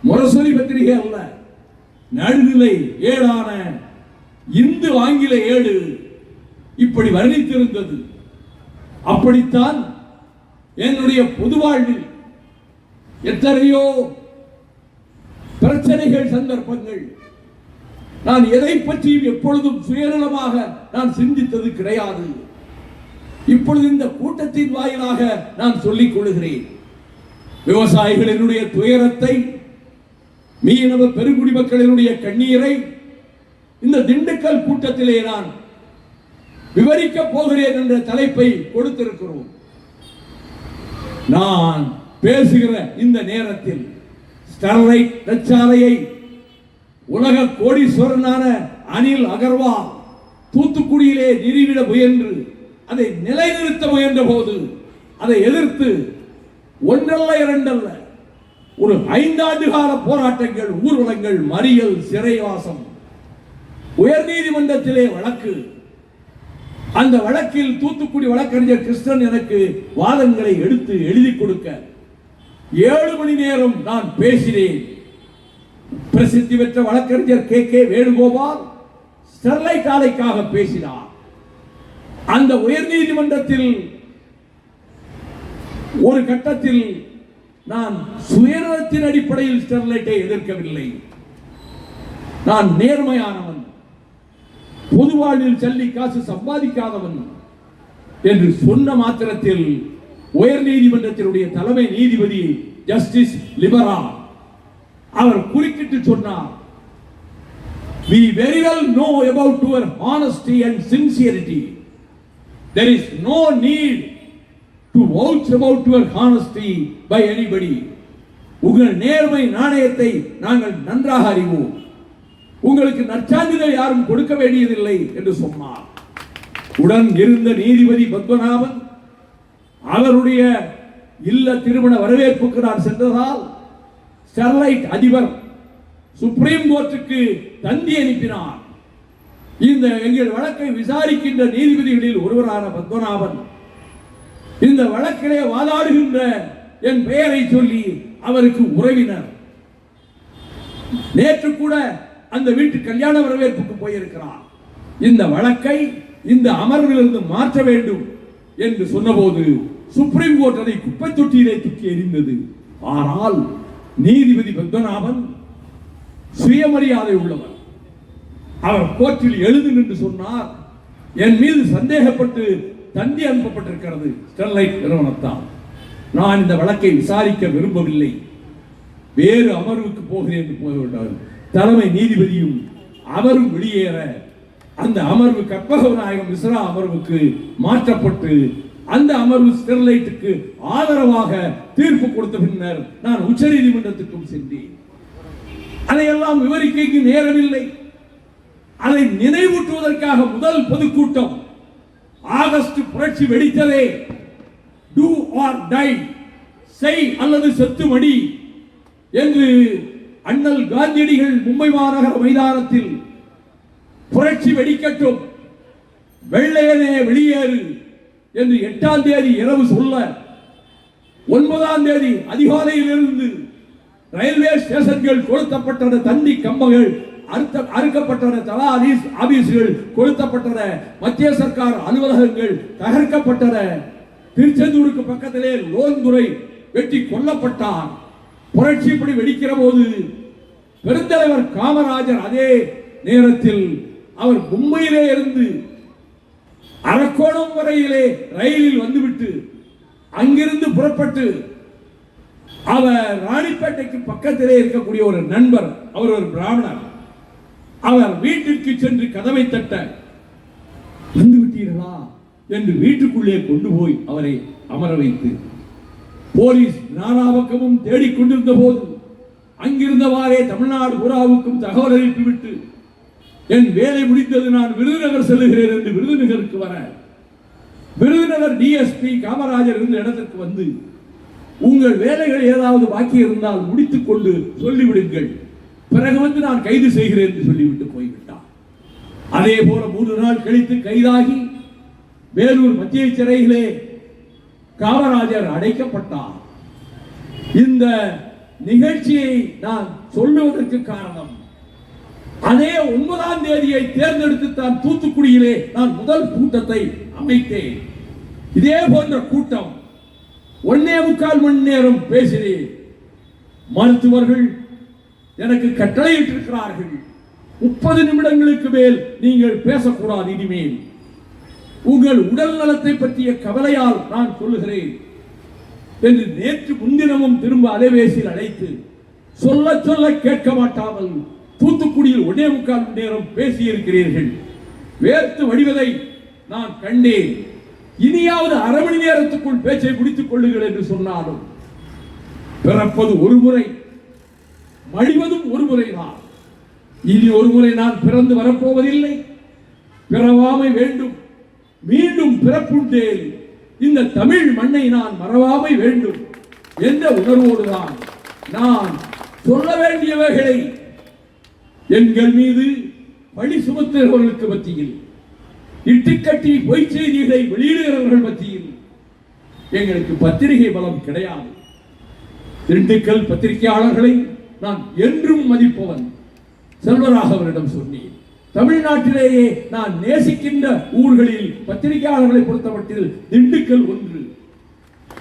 முரசொலி பத்திரிகை அல்ல, நடுநிலை ஏடான இந்து ஆங்கில ஏடு இப்படி வர்ணித்திருந்தது. அப்படித்தான் என்னுடைய பொது வாழ்வில் எத்தனையோ பிரச்சனைகள், சந்தர்ப்பங்கள், நான் எதை பற்றியும் எப்பொழுதும் சுயநலமாக நான் சிந்தித்தது கிடையாது. இப்பொழுது இந்த கூட்டத்தின் வாயிலாக நான் சொல்லிக் கொள்கிறேன். விவசாயிகளினுடைய துயரத்தை, மீனவ பெருங்குடி மக்களினுடைய கண்ணீரை இந்த திண்டுக்கல் கூட்டத்திலே நான் விவரிக்கப் போகிறேன் என்ற தலைப்பை கொடுத்திருக்கிறோம். நான் பேசுகிற இந்த நேரத்தில் ஸ்டெர்லைட் தொழிற்சாலையை உலக கோடீஸ்வரனான அனில் அகர்வால் தூத்துக்குடியிலே நிறுவிட முயன்று அதை நிலைநிறுத்த முயன்ற போது அதை எதிர்த்து ஒன்றல்ல இரண்டல்ல ஒரு 5 ஆண்டு கால போராட்டங்கள், ஊர்வலங்கள், மறியல், சிறைவாசம், உயர்நீதிமன்றத்திலே வழக்கு. அந்த வழக்கில் தூத்துக்குடி வழக்கறிஞர் கிருஷ்ணன் எனக்கு வாதங்களை எடுத்து எழுதி கொடுக்க 7 மணி நேரம் நான் பேசினேன். பிரசித்தி பெற்ற வழக்கறிஞர் கே வேணுகோபால் ஸ்டெர்லைட் ஆலைக்காக பேசினார். அந்த உயர்நீதிமன்றத்தில் ஒரு கட்டத்தில் நான் சுயநலத்தின் அடிப்படையில் ஸ்டெர்லைட்டை எதிர்க்கவில்லை. நான் நேர்மையானவன், பொது வாழ்வில் சல்லி காசு சம்பாதிக்காதவன் என்று சொன்ன மாத்திரத்தில் உயர் நீதிமன்றத்தினுடைய தலைமை நீதிபதி ஜஸ்டிஸ் லிபரா அவர் குறுக்கிட்டு சொன்னார், we very well know about your honesty and sincerity. There is no need to vouch about your honesty by anybody. உங்கள் நேர்மை நாணயத்தை நாங்கள் நன்றாக அறிவோம். உங்களுக்கு நற்சான்றிதழ் யாரும் கொடுக்க வேண்டியதில்லை என்று சொன்னார். உடன் இருந்த நீதிபதி பத்மநாபன் அவருடைய இல்ல திருமண வரவேற்புக்கு நான் சென்றதால் ஸ்டெர்லைட் அதிபர் சுப்ரீம் கோர்ட்டுக்கு தந்தி அனுப்பினார். இந்த எங்கள் வழக்கை விசாரிக்கின்ற நீதிபதிகளில் ஒருவரான பத்மநாபன் இந்த வழக்கிலே வாதாடுகின்ற என் பெயரை சொல்லி அவருக்கு உறவினர். நேற்று கூட அந்த வீட்டு கல்யாண வரவேற்புக்கு போயிருக்கிறார். இந்த வழக்கை இந்த அமர்விலிருந்து மாற்ற வேண்டும் என்று சொன்னபோது சுப்ரீம் கோர்ட் அதை குப்பை தொட்டியிலே தூக்கி எறிந்தது. ஆனால் நீதிபதி பத்மநாபன் சுயமரியாதை உள்ளவர். அவர் கோர்ட்டில் எழுது என்று சொன்னார். என் மீது சந்தேகப்பட்டு தந்தி அனுப்பப்பட்டிருக்கிறது ஸ்டெர்லைட் நிறுவனத்தால். நான் இந்த வழக்கை விசாரிக்க விரும்பவில்லை, வேறு அமர்வுக்கு போகிறேன் என்று போய்விட்டார். தலைமை நீதிபதியும் அவரும் வெளியேற அந்த அமர்வு கற்பகநாயகம் மிஸ்ரா அமர்வுக்கு மாற்றப்பட்டு அந்த அமர்வு ஸ்டெர்லைட்டுக்கு ஆதரவாக தீர்ப்பு கொடுத்த பின்னர் நான் உச்ச நீதிமன்றத்துக்கும் சென்றேன். அதையெல்லாம் விவரிக்க நேரமில்லை. அதை நினைவூட்டுவதற்காக முதல் பொதுக்கூட்டம் ஆகஸ்ட் புரட்சி வெடித்ததே, டூ ஆர் டை, செய் அல்லது செத்து மடி என்று அண்ணல் காந்தியடிகள் மும்பை மாநகர மைதானத்தில் புரட்சி வெடிக்கட்டும், வெள்ளையனே வெளியேறு என்று 8ஆம் தேதி இரவு சொல்ல 9ஆம் தேதி அதிகாலையிலிருந்து ரயில்வே ஸ்டேஷன்கள் கொளுத்தப்பட்டன, தந்தி கம்பங்கள் அறுக்கப்பட்டன, தலா ஆபீஸ்கள் கொளுத்தப்பட்டன, மத்திய சர்க்கார் அலுவலகங்கள் தகர்க்கப்பட்டன. திருச்செந்தூருக்கு பக்கத்திலே லோன்துறை வெட்டி கொல்லப்பட்டார். புரட்சி இப்படி வெடிக்கிற போது பெருந்தலைவர் காமராஜர் அதே நேரத்தில் அவர் மும்பையிலே இருந்து அரக்கோணம் வரையிலே ரயிலில் வந்துவிட்டு அங்கிருந்து புறப்பட்டு அவர் ராணிப்பேட்டைக்கு பக்கத்திலே இருக்கக்கூடிய ஒரு நண்பர், அவர் ஒரு பிராமணர், அவர் வீட்டிற்கு சென்று கதவை தட்ட, வந்து விட்டீர்களா என்று வீட்டுக்குள்ளே கொண்டு போய் அவரை அமர வைத்து போலீஸ் நானா பக்கமும் தேடிக்கொண்டிருந்த போது அங்கிருந்தவாறே தமிழ்நாடு பூராவுக்கும் தகவல் அனுப்பிவிட்டு என் வேலை முடிந்தது, நான் விருதுநகர் செல்லுகிறேன் என்று விருதுநகருக்கு வர விருதுநகர் டிஎஸ்பி காமராஜர் இருந்த இடத்திற்கு வந்து, உங்கள் வேலைகள் ஏதாவது பாக்கி இருந்தால் முடித்துக் கொண்டு சொல்லிவிடுங்கள், பிறகு வந்து நான் கைது செய்கிறேன் என்று சொல்லிவிட்டு போய்விட்டார். அதே போல 3 நாள் கழித்து கைதாகி வேலூர் மத்திய சிறையிலே காமராஜர் அடைக்கப்பட்டார். இந்த நிகழ்ச்சியை நான் சொல்லுவதற்கு காரணம், அதே 9ஆம் தேதியை தேர்ந்தெடுத்து தான் தூத்துக்குடியிலே நான் முதல் கூட்டத்தை அமைத்தேன். இதே போன்ற கூட்டம் 1.25 மணி நேரம் பேசினேன். மருத்துவர்கள் எனக்கு கட்டளையிட்டிருக்கிறார்கள், 30 நிமிடங்களுக்கு மேல் நீங்கள் பேசக்கூடாது, இனிமேல் உங்கள் உடல் நலத்தை பற்றிய கவலையால் நான் சொல்லுகிறேன் என்று நேற்று முன்தினமும் திரும்ப அலைபேசியில் அழைத்து சொல்ல சொல்ல கேட்க மாட்டாமல் தூத்துக்குடியில் 1.25 மணி நேரம் பேசியிருக்கிறீர்கள். வேர்த்து வடிவதை நான் கண்டேன். இனியாவது அரை மணி நேரத்துக்குள் பேச்சை முடித்துக் கொள்ளுங்கள் என்று சொன்னாலும் பிறப்பது ஒரு முறை, மடிவதும் ஒரு முறைதான். இனி ஒரு முறை நான் பிறந்து வரப்போவதில்லை. பிறவாமை வேண்டும், மீண்டும் பிறப்புண்டேன், இந்த தமிழ் மண்ணை நான் மறவாமை வேண்டும் என்ற உணர்வோடுதான் நான் சொல்ல வேண்டியவைகளை எங்கள் மீது பழி சுமத்துகிறவர்களுக்கு மத்தியில், இட்டுக்கட்டி பொய் செய்திகளை வெளியிடுகிறவர்கள் மத்தியில் எங்களுக்கு பத்திரிகை பலம் கிடையாது. திண்டுக்கல் பத்திரிகையாளர்களை நான் என்றும் மதிப்பவன். செல்வராகவரிடம் சொன்னேன், தமிழ்நாட்டிலேயே நான் நேசிக்கின்ற ஊர்களில் பத்திரிகையாளர்களை பொறுத்தமட்டில் திண்டுக்கல் ஒன்று.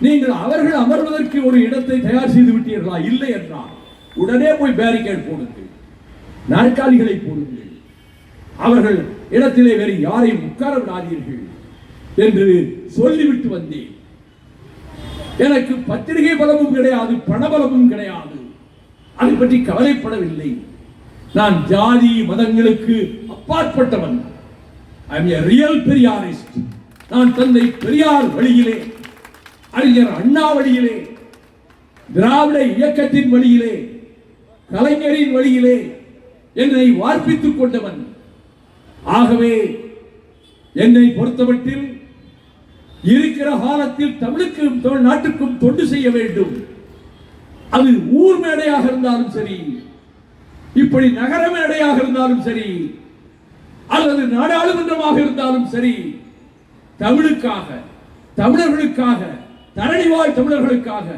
நீங்கள் அவர்கள் அமர்வதற்கு ஒரு இடத்தை தயார் செய்து விட்டீர்களா? இல்லை என்றால் உடனே போய் பேரிகேட் போடுங்கள், நாற்காலிகளை போடுங்கள், அவர்கள் இடத்திலே வேறு யாரையும் உட்கார விடாதீர்கள் என்று சொல்லிவிட்டு வந்தேன். எனக்கு பத்திரிகை பலமும் கிடையாது, பணபலமும் கிடையாது, அதை பற்றி கவலைப்படவில்லை. நான் ஜாதி மதங்களுக்கு அப்பாற்பட்டவன். ஐ அம் எ ரியல் பெரியாரிஸ்ட். நான் தந்தை பெரியார் வழியிலே, அறிஞர் அண்ணா வழியிலே, திராவிட இயக்கத்தின் வழியிலே, கலைஞரின் வழியிலே என்னை வார்ப்பித்துக் கொண்டவன். ஆகவே என்னை பொறுத்தமட்டில் இருக்கிற காலத்தில் தமிழுக்கும் தமிழ் நாட்டுக்கும் தொண்டு செய்ய வேண்டும். அது ஊர் மேடையாக இருந்தாலும் சரி, இப்படி நகர மேடையாக இருந்தாலும் சரி, அல்லது நாடாளுமன்றமாக இருந்தாலும் சரி, தமிழுக்காக, தமிழர்களுக்காக, தரணிவாழ் தமிழர்களுக்காக,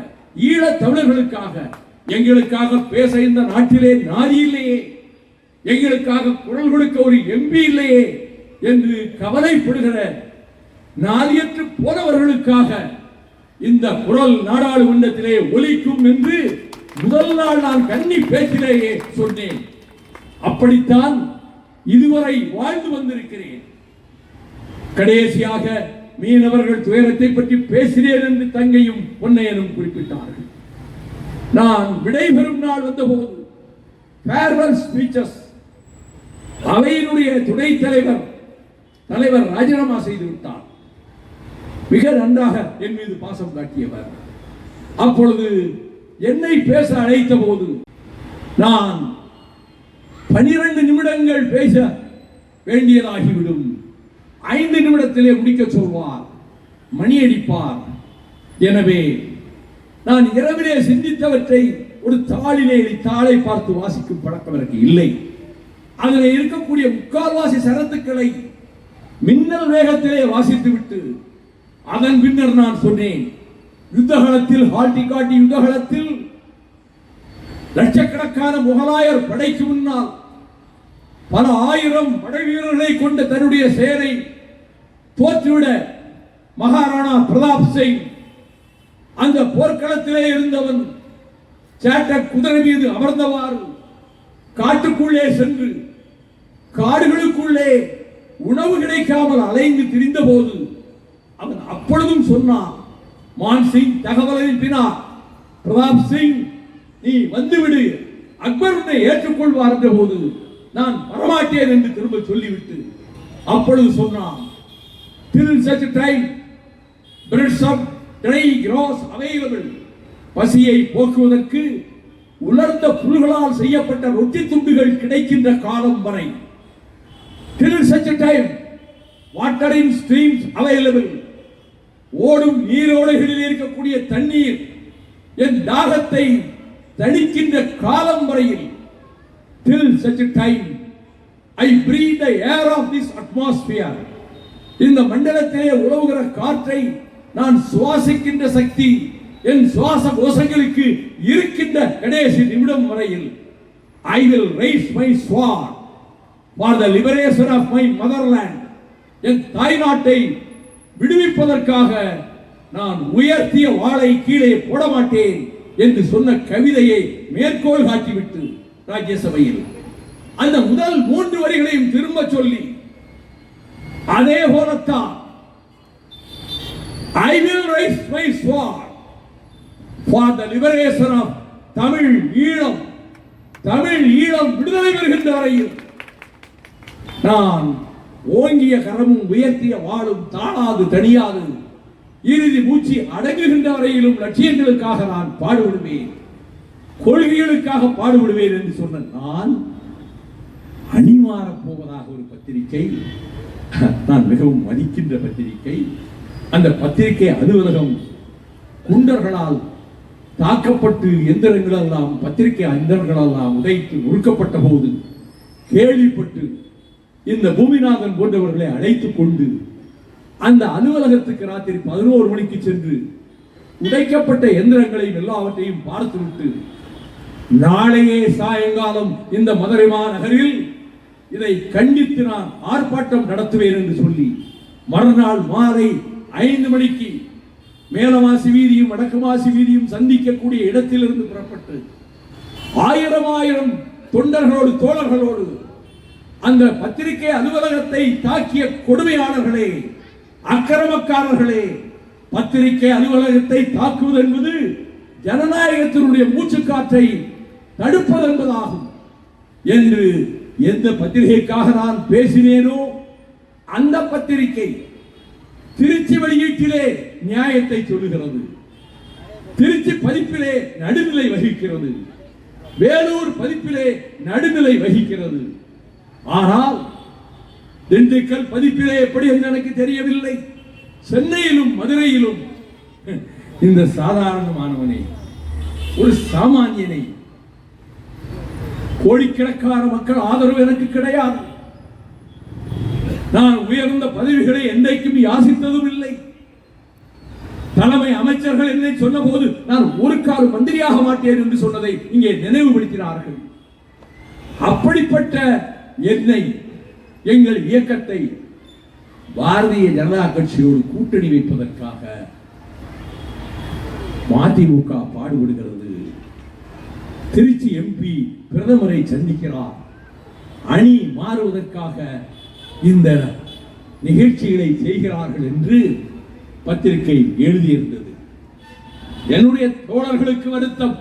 ஈழத் தமிழர்களுக்காக, எங்களுக்காக பேச இந்த நாட்டிலே நாதி இல்லையே, எங்களுக்காக குரல் கொடுக்க ஒரு எம்பி இல்லையே என்று கவலைப்படுகிற நாதியற்று போனவர்களுக்காக இந்த குரல் நாடாளுமன்றத்திலே ஒலிக்கும் என்று முதல் நாள் நான் கன்னி பேச்சிலேயே சொன்னேன். அப்படித்தான் இதுவரை வாழ்ந்து வந்திருக்கிறேன். கடைசியாக மீனவர்கள் துயரத்தை பற்றி பேசினேன் என்று தங்கையும் பொன்னையனும் குறிப்பிட்டார்கள். நான் விடைபெறும் நாள் வந்தபோது ஃபேர்வெல் ஸ்பீச்சஸ் அவையினுடைய துணைத் தலைவர் ராஜினாமா செய்து விட்டார். மிக நன்றாக என் மீது பாசம் காட்டியவர். அப்பொழுது என்னை பேச அழைத்த போது நான் 12 நிமிடங்கள் பேச வேண்டியதாகிவிடும், 5 நிமிடத்திலே முடிக்க சொல்வார், மணி அடிப்பார். எனவே நான் இரவிலே சிந்தித்தவற்றை ஒரு தாளை பார்த்து வாசிக்கும் பழக்கம் எனக்கு இல்லை. அதில் இருக்கக்கூடிய முக்கால்வாசி சரத்துக்களை மின்னல் வேகத்திலே வாசித்துவிட்டு அதன் பின்னர் நான் சொன்னேன், யுத்தகலத்தில் ஹால்டிகாட்டி யுத்தகலத்தில் லட்சக்கணக்கான முகலாயர் படைக்கு முன்னால் பல ஆயிரம் படை வீரர்களை கொண்ட தன்னுடைய சேனை தோற்றுவிட மகாராணா பிரதாப் சிங் அந்த போர்க்களத்திலே இருந்தவன் சேட்ட குதிரை மீது அமர்ந்தவாறு காட்டுக்குள்ளே சென்று காடுகளுக்குள்ளே உணவு கிடைக்காமல் அலைந்து திரிந்த போது அவன் அப்பொழுதும் சொன்னான், மான் சிங் தகவல் அனுப்பினார், பிரதாப் சிங் நீ வந்துவிடு, அக்பர் உன்னை ஏற்றுக்கொள்வார் என்ற போது நான் வரமாட்டேன் என்று திரும்ப சொல்லிவிட்டு அப்பொழுது சொன்னான், till such time breads of dry grass available, பசியை போக்குவதற்கு உலர்ந்த புல்களால் செய்யப்பட்ட ரொட்டி துண்டுகள் கிடைக்கின்ற காலம் வரை, till such time water in streams available, ஓடும் நீரோடைகளில் இருக்கக்கூடிய தண்ணீர் என் தாகத்தை தணிக்கின்ற காலம் வரையில், till such time I breathe the air of this atmosphere, இந்த மண்டலத்திலே உலவுகிற காற்றை நான் சுவாசிக்கின்ற சக்தி என் சுவாச கோஷங்களுக்கு இருக்கின்ற கடைசி நிமிடம் வரையில் I will raise my sword for the liberation of my motherland, என் தாய்நாட்டை விடுவிப்பதற்காக நான் உயர்த்திய வாளை கீழே போட மாட்டேன் என்று சொன்ன கவிதையை மேற்கோள் காட்டிவிட்டு ராஜ்யசபையில் அந்த முதல் 3 வரிகளையும் திரும்ப சொல்லி அதே போலத்தான் I will raise my sword for the liberation of Tamil Eelam விடுதலை பெறுகின்ற வரையில் நான் ஓங்கிய கரமும் உயர்த்திய வாளும் தாழாது தனியாது இறுதி மூச்சு அடங்குகின்ற வரையிலும் லட்சியங்களுக்காக நான் பாடுபடுவேன், கொள்கைகளுக்காக பாடுபடுவேன் என்று சொன்ன நான் அணிமாறப் போவதாக ஒரு பத்திரிகை, நான் மிகவும் மதிக்கின்ற பத்திரிகை, அந்த பத்திரிகை அலுவலகம் குண்டர்களால் தாக்கப்பட்டு எந்திரங்களெல்லாம் பத்திரிகை எந்திரங்களெல்லாம் உடைத்து நொறுக்கப்பட்ட போது கேள்விப்பட்டு இந்த பூமிநாதன் போன்றவர்களை அழைத்துக் கொண்டு அந்த அலுவலகத்துக்கு ராத்திரி 11 மணிக்கு சென்று உடைக்கப்பட்ட எந்திரங்களையும் எல்லாவற்றையும் பார்த்துவிட்டு நாளையே சாயங்காலம் இந்த மதுரை மாநகரில் இதை கண்டித்து நான் ஆர்ப்பாட்டம் நடத்துவேன் என்று சொல்லி மறுநாள் மாலை 5 மணிக்கு மேலமாசி வீதியும் வடக்குமாசி வீதியும் சந்திக்கக்கூடிய இடத்திலிருந்து புறப்பட்டு 1000 தொண்டர்களோடு தோழர்களோடு அந்த பத்திரிகை அலுவலகத்தை தாக்கிய கொடுமையாளர்களே, அக்கிரமக்காரர்களே, பத்திரிகை அலுவலகத்தை தாக்குவது என்பது ஜனநாயகத்தினுடைய மூச்சுக்காற்றை தடுப்பது என்பதாகும் என்று எந்த பத்திரிகைக்காக நான் பேசினேனோ அந்த பத்திரிகை திருச்சி வெளியீட்டிலே நியாயத்தை சொல்லுகிறது, திருச்சி பதிப்பிலே நடுநிலை வகிக்கிறது, வேலூர் பதிப்பிலே நடுநிலை வகிக்கிறது. ஆனால் திண்டுக்கல் பதிப்பிலே எப்படி என்று எனக்கு தெரியவில்லை. சென்னையிலும் மதுரையிலும் இந்த சாதாரணமானவனை, ஒரு சாமானியனை, கோடிக்கணக்கான மக்கள் ஆதரவு எனக்கு கிடையாது. நான் உயர்ந்த பதவிகளை என்றைக்கும் யாசித்ததும் இல்லை. தலைமை அமைச்சர்கள் என்னை சொன்ன போது நான் ஒரு கால மந்திரியாக மாட்டேன் என்று சொன்னதை இங்கே நினைவுபடுத்தினார்கள். அப்படிப்பட்ட என்னை, எங்கள் இயக்கத்தை பாரதிய ஜனதா கட்சியோடு கூட்டணி வைப்பதற்காக மதிமுக பாடுபடுகிறது. திருச்சி எம்பி பிரதமரை சந்திக்கிறார். அணி மாறுவதற்காக இந்த நிகழ்ச்சிகளை செய்கிறார்கள் என்று பத்திரிகை எழுதியிருந்தது. என்னுடைய தோழர்களுக்கு வருத்தம்,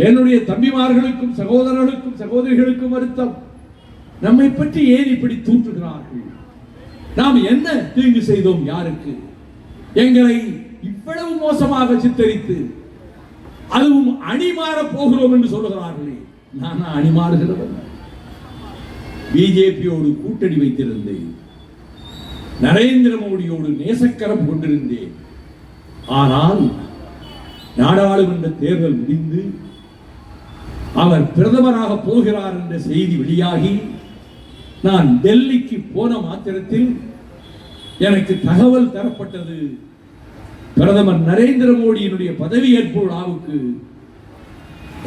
என்னுடைய தம்பிமார்களுக்கும் சகோதரர்களுக்கும் சகோதரிகளுக்கும் வருத்தம். நம்மை பற்றி ஏன் இப்படி தூற்றுகிறார்கள்? நாம் என்ன தீங்கு செய்தோம்? யாருக்கு? எங்களை இவ்வளவு மோசமாக சித்தரித்து அதுவும் அணிமாற போகிறோம் என்று சொல்லுகிறார்களே, நான் அணிமாறுகிறவன். பிஜேபியோடு கூட்டணி வைத்திருந்தேன், நரேந்திர மோடியோடு நேசக்கரம் கொண்டிருந்தேன். ஆனால் நாடாளுமன்ற தேர்தல் முடிந்து அவர் பிரதமராக போகிறார் என்ற செய்தி வெளியாகி நான் டெல்லிக்கு போன மாத்திரத்தில் எனக்கு தகவல் தரப்பட்டது, பிரதமர் நரேந்திர மோடியினுடைய பதவியேற்பு விழாவுக்கு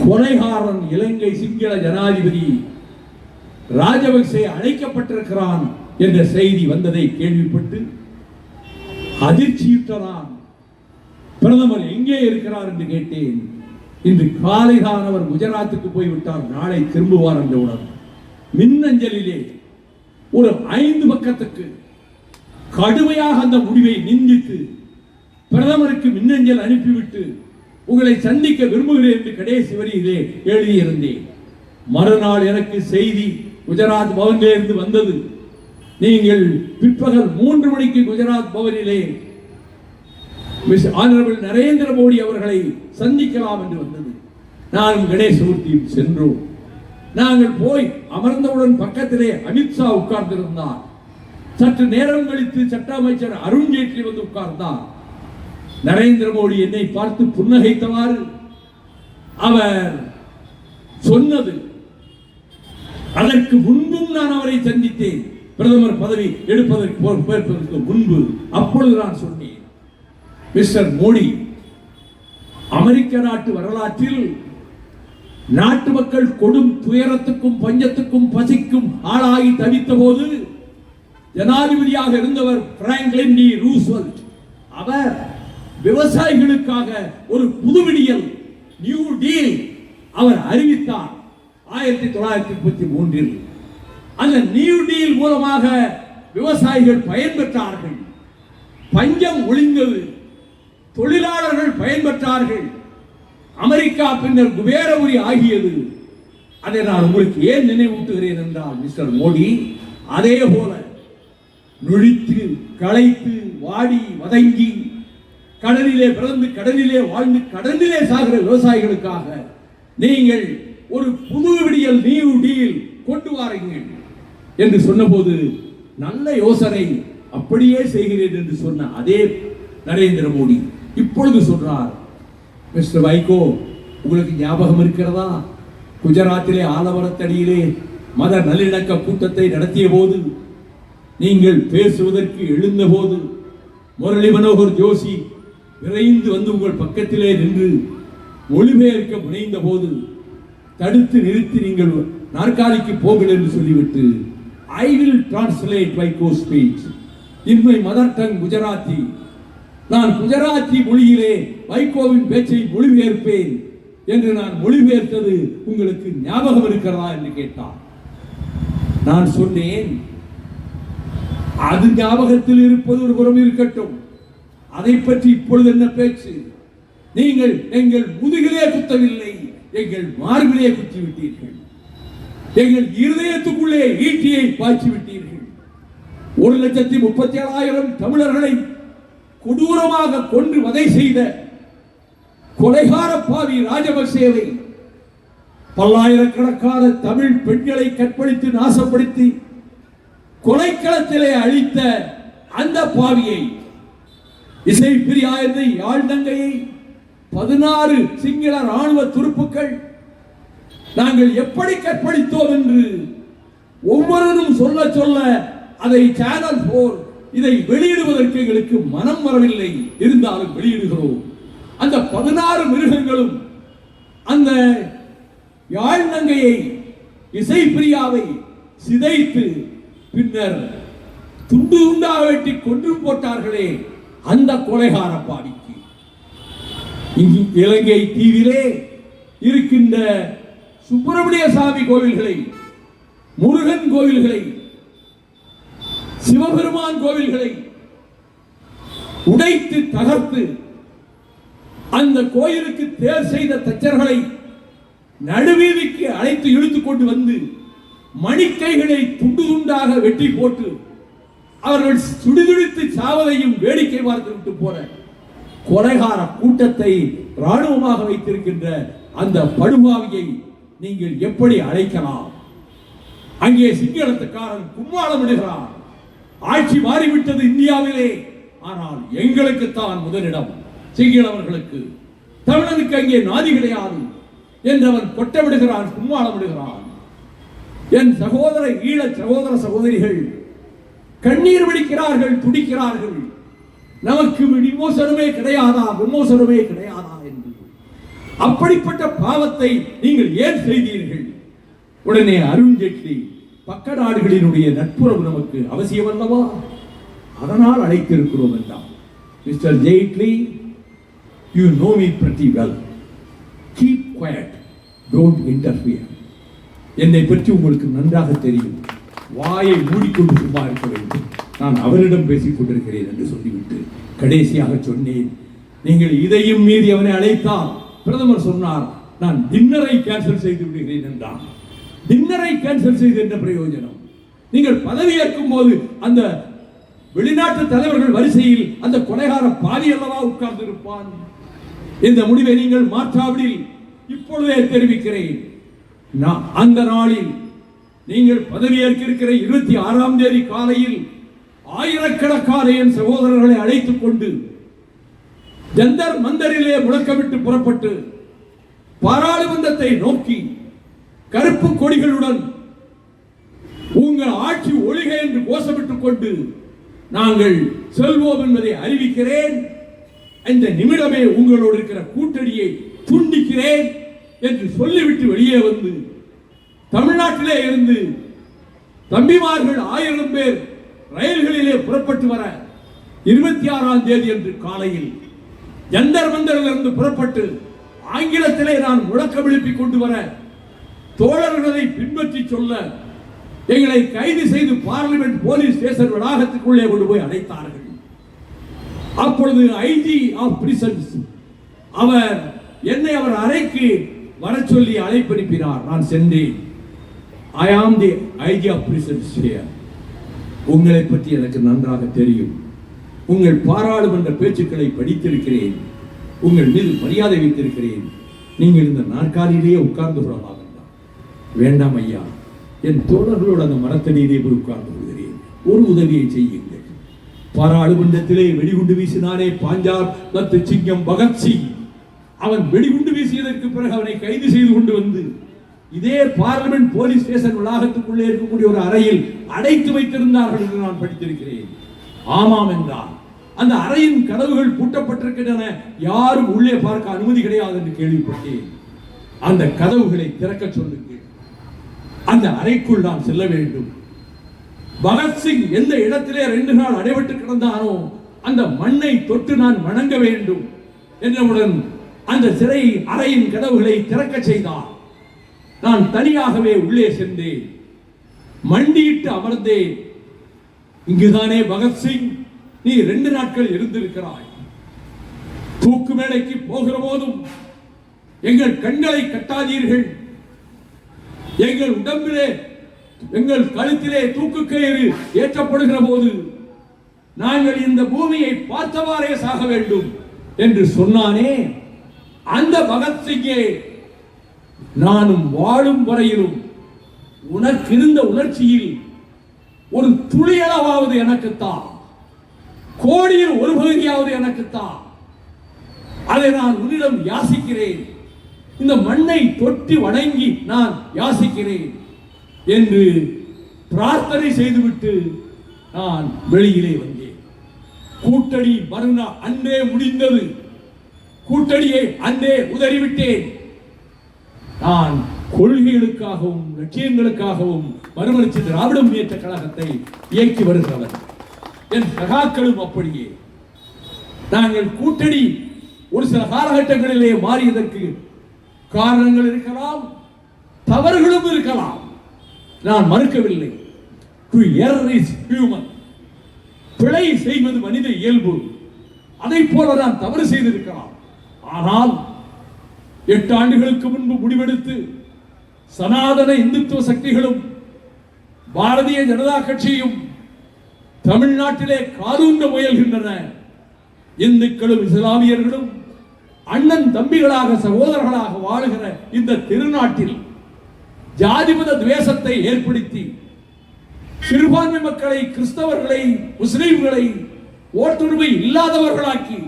கொலைகாரன் இலங்கை சிங்கள ஜனாதிபதி ராஜபக்சே அழைக்கப்பட்டிருக்கிறான் என்ற செய்தி வந்ததை கேள்விப்பட்டு அதிர்ச்சியுற்றான். பிரதமர் எங்கே இருக்கிறார் என்று கேட்டேன். இன்று காலைதான் அவர் குஜராத்துக்கு போய்விட்டார், நாளை திரும்புவார் என்றவுடன் மின்னஞ்சலிலே ஒரு 5 பக்கத்துக்கு கடுமையாக அந்த முடிவை நிந்தித்து பிரதமருக்கு மின்னஞ்சல் அனுப்பிவிட்டு உங்களை சந்திக்க விரும்புகிறேன் என்று கடைசி வரியிலே எழுதியிருந்தேன். மறுநாள் எனக்கு செய்தி குஜராத் பவனிலிருந்து வந்தது. நீங்கள் பிற்பகல் 3 மணிக்கு குஜராத் பவனிலே ஆனரபிள் நரேந்திர மோடி அவர்களை சந்திக்கலாம் என்று வந்தது. நானும் கணேசமூர்த்தியும் சென்றோம். நாங்கள் போய் அமர்ந்தவுடன் பக்கத்திலே அமித்ஷா உட்கார்ந்திருந்தார். சற்று நேரம் கழித்து சட்ட அமைச்சர் அருண்ஜேட்லி வந்து உட்கார்ந்தார். நரேந்திர மோடி என்னை பார்த்து புன்னகைத்தவாறு அவர் சொன்னது, அதற்கு முன்பும் நான் அவரை சந்தித்தேன், பிரதமர் பதவி எடுப்பதற்கு முன்பு. அப்பொழுது நான் சொன்னேன், மிஸ்டர் மோடி, அமெரிக்க நாட்டு வரலாற்றில் நாட்டு மக்கள் கொடும் துயரத்துக்கும் பஞ்சத்துக்கும் பசிக்கும் ஆளாகி தவித்த போது ஜனாதிபதியாக இருந்தவர் பிராங்க்லின் டி ரூஸ்வெல்ட் அவர் விவசாயிகளுக்காக ஒரு புதுவிடியல் நியூ டீல் அவர் அறிவித்தார் 1933. அந்த நியூ டீல் மூலமாக விவசாயிகள் பயன்பெற்றார்கள், பஞ்சம் ஒழிந்தது, தொழிலாளர்கள் பயன்பெற்றார்கள், அமெரிக்கா பின்னர் குபேர உரி ஆகியது. அதை நான் உங்களுக்கு ஏன் நினைவூட்டுகிறேன் என்றால், மிஸ்டர் மோடி அதே போல நொழித்து களைத்து வாடி வதங்கி கடலிலே பிறந்து கடலிலே வாழ்ந்து கடலிலே சாகிற விவசாயிகளுக்காக நீங்கள் ஒரு புது விடியல் நியூ டீல் கொண்டு வாருங்கள் என்று சொன்னபோது நல்ல யோசனை, அப்படியே செய்கிறேன் என்று சொன்ன அதே நரேந்திர மோடி இப்பொழுது சொல்றார், மிஸ்டர் வைகோ உங்களுக்கு ஞாபகம் இருக்கிறதா, குஜராத்திலே ஆலவரத்தடியிலே மத நல்லிணக்க கூட்டத்தை நடத்திய போது நீங்கள் பேசுவதற்கு எழுந்த போது முரளி மனோகர் ஜோஷி விரைந்து வந்து உங்கள் பக்கத்திலே நின்று மொழிபெயர்க்க முனைந்த போது தடுத்து நிறுத்தி நீங்கள் நாற்காலிக்கு போங்கள் என்று சொல்லிவிட்டு, I will translate Vaiko speech in my mother tongue Gujarati, நான் குஜராத்தி மொழியிலே வைகோவின் பேச்சை மொழிபெயர்ப்பேன் என்று நான் மொழிபெயர்த்தது உங்களுக்கு ஞாபகம் இருக்கிறதா என்று கேட்டார். நான் சொன்னேன், அது ஞாபகத்தில் இருப்பது ஒரு புறம் இருக்கட்டும், அதை பற்றி இப்பொழுது என்ன பேச்சு, நீங்கள் எங்கள் முதுகிலே குத்தவில்லை, எங்கள் மார்பிலே குத்தி விட்டீர்கள், எங்கள் இருதயத்துக்குள்ளே ஈட்டியை பாய்ச்சி விட்டீர்கள். 1,37,000 தமிழர்களை கொடூரமாக கொன்று வதை செய்த கொலைகார பாவி ராஜபக்சேவை பல்லாயிரக்கணக்கான தமிழ் பெண்களை கற்பழித்து நாசப்படுத்தி கொலைக்களத்திலே அழித்த அந்த பாவியை, இசை பிரியாயத்தை யாழ்நங்கையை 16 சிங்கள ராணுவ துருப்புக்கள் நாங்கள் எப்படி கற்பழித்தோம் என்று ஒவ்வொருவரும் சொல்ல சொல்ல அதை சேனல் 4 இதை வெளியிடுவதற்கு எங்களுக்கு மனம் வரவில்லை, இருந்தாலும் வெளியிடுகிறோம். அந்த 16 மிருகங்களும் அந்த யாழ்நங்கையை இசை பிரியாவை சிதைத்து பின்னர் துண்டு துண்டாக வெட்டி கொன்று போட்டார்களே அந்த கொலைகார பாவிக்கு இலங்கை தீவிலே இருக்கின்ற சுப்பிரமணிய சாமி கோவில்களை, முருகன் கோவில்களை, சிவபெருமான் கோவில்களை உடைத்து தகர்த்து அந்த கோயிலுக்கு தேர் செய்த தச்சர்களை நடுவீதிக்கு அழைத்து இழுத்துக் கொண்டு வந்து மணிக்கைகளை துண்டு துண்டாக வெட்டி போட்டு அவர்கள் சுடிதுடித்து சாவதையும் வேடிக்கை பார்த்து விட்டு போன கொலைகார கூட்டத்தை ராணுவமாக வைத்திருக்கின்ற அந்த படுபாவியை நீங்கள் எப்படி அழைக்கலாம்? அங்கே சிங்களத்துக்காரன் கும்மாளம் விடுகிறான். ஆட்சி மாறிவிட்டது இந்தியாவிலே, ஆனால் எங்களுக்குத்தான் முதலிடம், சிங்களவர்களுக்கு, தமிழனுக்கு அங்கே நாதி கிடையாது என்றவன் கொட்டமிடுகிறான், கும்மாளம் விடுகிறான். என் சகோதர ஈழ சகோதர சகோதரிகள் கண்ணீர் வடிக்கிறார்கள், துடிக்கிறார்கள். நமக்கு விமோசனமே கிடையாதா, விமோசனமே கிடையாதா என்று. அப்படிப்பட்ட பாவத்தை நீங்கள் ஏன் செய்தீர்கள்? உடனே அருண்ஜேட்லி, பக்க நாடுகளினுடைய நட்புறவு நமக்கு அவசியம் அல்லவா, அதனால் அழைத்திருக்கிறோம் என்றார். Mister Jaitley, you know me pretty well. Keep quiet, don't interfere. என்னை பற்றி உங்களுக்கு நன்றாக தெரியும், வாயை மூடிக்கொண்டு சும்மா இருக்க வேண்டும், நான் அவரிடம் பேசிக் கொண்டிருக்கிறேன் என்று சொல்லிவிட்டு கடைசியாக சொன்னேன், நீங்கள் இதையும் மீறி அவனை அழைத்தால், பிரதமர் சொன்னார், நான் டின்னரை கேன்சல் செய்து விடுகிறேன் என்றார். டின்னரை கேன்சல் செய்து என்ன பிரயோஜனம்? நீங்கள் பதவி ஏற்கும் போது அந்த வெளிநாட்டு தலைவர்கள் வரிசையில் அந்த கொலைகார பாதி அல்லவா உட்கார்ந்து இருப்பான். இந்த முடிவை நீங்கள் மாற்றாவிடில் இப்பொழுதே தெரிவிக்கிறேன், அந்த நாளில் நீங்கள் பதவியேற்க இருக்கிற 26ஆம் தேதி காலையில் ஆயிரக்கணக்கான என் சகோதரர்களை அழைத்துக் கொண்டு ஜந்தர் மந்தரிலே முழக்கமிட்டு புறப்பட்டு பாராளுமன்றத்தை நோக்கி கருப்பு கொடிகளுடன் உங்கள் ஆட்சி ஒழிக என்று கோஷமிட்டுக் கொண்டு நாங்கள் செல்வோம் என்பதை அறிவிக்கிறேன். இந்த நிமிடமே உங்களோடு இருக்கிற கூட்டணியை துண்டிக்கிறேன். என்று சொல்லிவிட்டு வெளியே வந்து தமிழ்நாட்டிலே இருந்து தம்பிமார்கள் 1000 பேர் ரயில்களிலே புறப்பட்டு வர 26ஆம் தேதி அன்று காலையில் ஜந்தர் மந்தரிலிருந்து புறப்பட்டு ஆங்கிலத்திலே நான் முழக்கம் எழுப்பிக் கொண்டு வர தோழர்களை பின்பற்றி சொல்ல எங்களை கைது செய்து பார்லிமெண்ட் போலீஸ் ஸ்டேஷன் வளாகத்துக்குள்ளே கொண்டு போய் அடைத்தார்கள். அப்பொழுது ஐஜி ஆஃப் பிரிசன்ஸ் அவர் அறைக்கு வர சொல்லி அழைப்பனுப்பினார். நான் சென்றேன். ஐ ஆம் தி ஐஜி ஆஃப் பிரிசன்ஸ் ஹியர். உங்களை பற்றி எனக்கு நன்றாக தெரியும். உங்கள் பாராளுமன்ற பேச்சுக்களை படித்திருக்கிறேன். உங்கள் மீது மரியாதை வைத்திருக்கிறேன். நீங்கள் இந்த நாற்காலியிலேயே உட்கார்ந்து கொள்ளலாம். வேண்டாம் ஐயா, என் தோழர்களோடு அந்த மரத்தடியிலே போய் உட்கார்ந்து கொள்கிறேன். ஒரு உதவியை செய்யுங்கள். பாராளுமன்றத்திலே வெடிகுண்டு வீசினானே பஞ்சாப் மத்து சிங்கம் பகத்சிங், அவன் வெடிகுண்டு வீசியதற்கு பிறகு அவனை கைது செய்து கொண்டு வந்து இதே பார்லிமெண்ட் போலீஸ் ஸ்டேஷன் வளாகத்துக்குள்ளே இருக்கக்கூடிய ஒரு அறையில் அடைத்து வைத்திருந்தார்கள் என்று நான் படித்திருக்கிறேன். ஆமாம் என்றார். அந்த அறையின் கதவுகள் பூட்டப்பட்டிருக்கின்றன, யாரும் உள்ளே பார்க்க அனுமதி கிடையாது என்று கேள்விப்பட்டேன். அந்த கதவுகளை திறக்க சொல்லுங்கள். அந்த அறைக்குள் நான் செல்ல வேண்டும். பகத்சிங் எந்த இடத்திலே 2 நாள் அடைபட்டு கிடந்தானோ அந்த மண்ணை தொட்டு நான் வணங்க வேண்டும் என்றவுடன் அந்த சிறை அறையின் கதவுகளை திறக்க செய்தார். நான் தனியாகவே உள்ளே சென்றேன். மண்டியிட்டு அமர்ந்தேன். இங்குதானே பகத்சிங், நீ 2 நாட்கள் இருந்திருக்கிறாய். தூக்கு மேடைக்கு போகிற போதும் எங்கள் கண்களை கட்டாதீர்கள், எங்கள் உடம்பிலே எங்கள் கழுத்திலே தூக்கு கயிறு ஏற்றப்படுகிற போது நாங்கள் இந்த பூமியை பார்த்தவாறே சாக வேண்டும் என்று சொன்னானே, அந்த பகத்சிங்கே நானும் வாழும் வரையிலும் உனக்கு இருந்த உணர்ச்சியில் ஒரு துளியளவாவது எனக்குத்தான், கோடியில் ஒரு பகுதியாவது எனக்குத்தான். அதை நான் உன்னிடம் யாசிக்கிறேன். இந்த மண்ணை தொட்டு வணங்கி நான் யாசிக்கிறேன் என்று பிரார்த்தனை செய்துவிட்டு நான் வெளியிலே வந்தேன். கூட்டணி மறுநாள் அன்றே முடிந்தது. கூட்டணியை அன்றே உதறிவிட்டேன். நான் கொள்கைகளுக்காகவும் லட்சியங்களுக்காகவும் மறுமலர்ச்சி திராவிட முன்னேற்ற கழகத்தை இயக்கி வருகிறவர். என் சகாக்களும் அப்படியே. நாங்கள் கூட்டணி ஒரு சில காலகட்டங்களிலே மாறியதற்கு காரணங்கள் இருக்கலாம், தவறுகளும் இருக்கலாம். நான் மறுக்கவில்லை. To err is human. பிழை செய்வது மனித இயல்பு. அதை போல நான் தவறு செய்திருக்கலாம். ஆனால் 8 ஆண்டுகளுக்கு முன்பு முடிவெடுத்து சனாதன இந்துத்துவ சக்திகளும் பாரதிய ஜனதா கட்சியும் தமிழ்நாட்டிலே காலூன்ற முயல்கின்றன. இந்துக்களும் இஸ்லாமியர்களும் அண்ணன் தம்பிகளாக சகோதரர்களாக வாழுகிற இந்த திருநாட்டில் ஜாதிமத துவேஷத்தை ஏற்படுத்தி சிறுபான்மை மக்களை, கிறிஸ்தவர்களை, முஸ்லிம்களை ஓட்டுரிமை இல்லாதவர்களாக்கி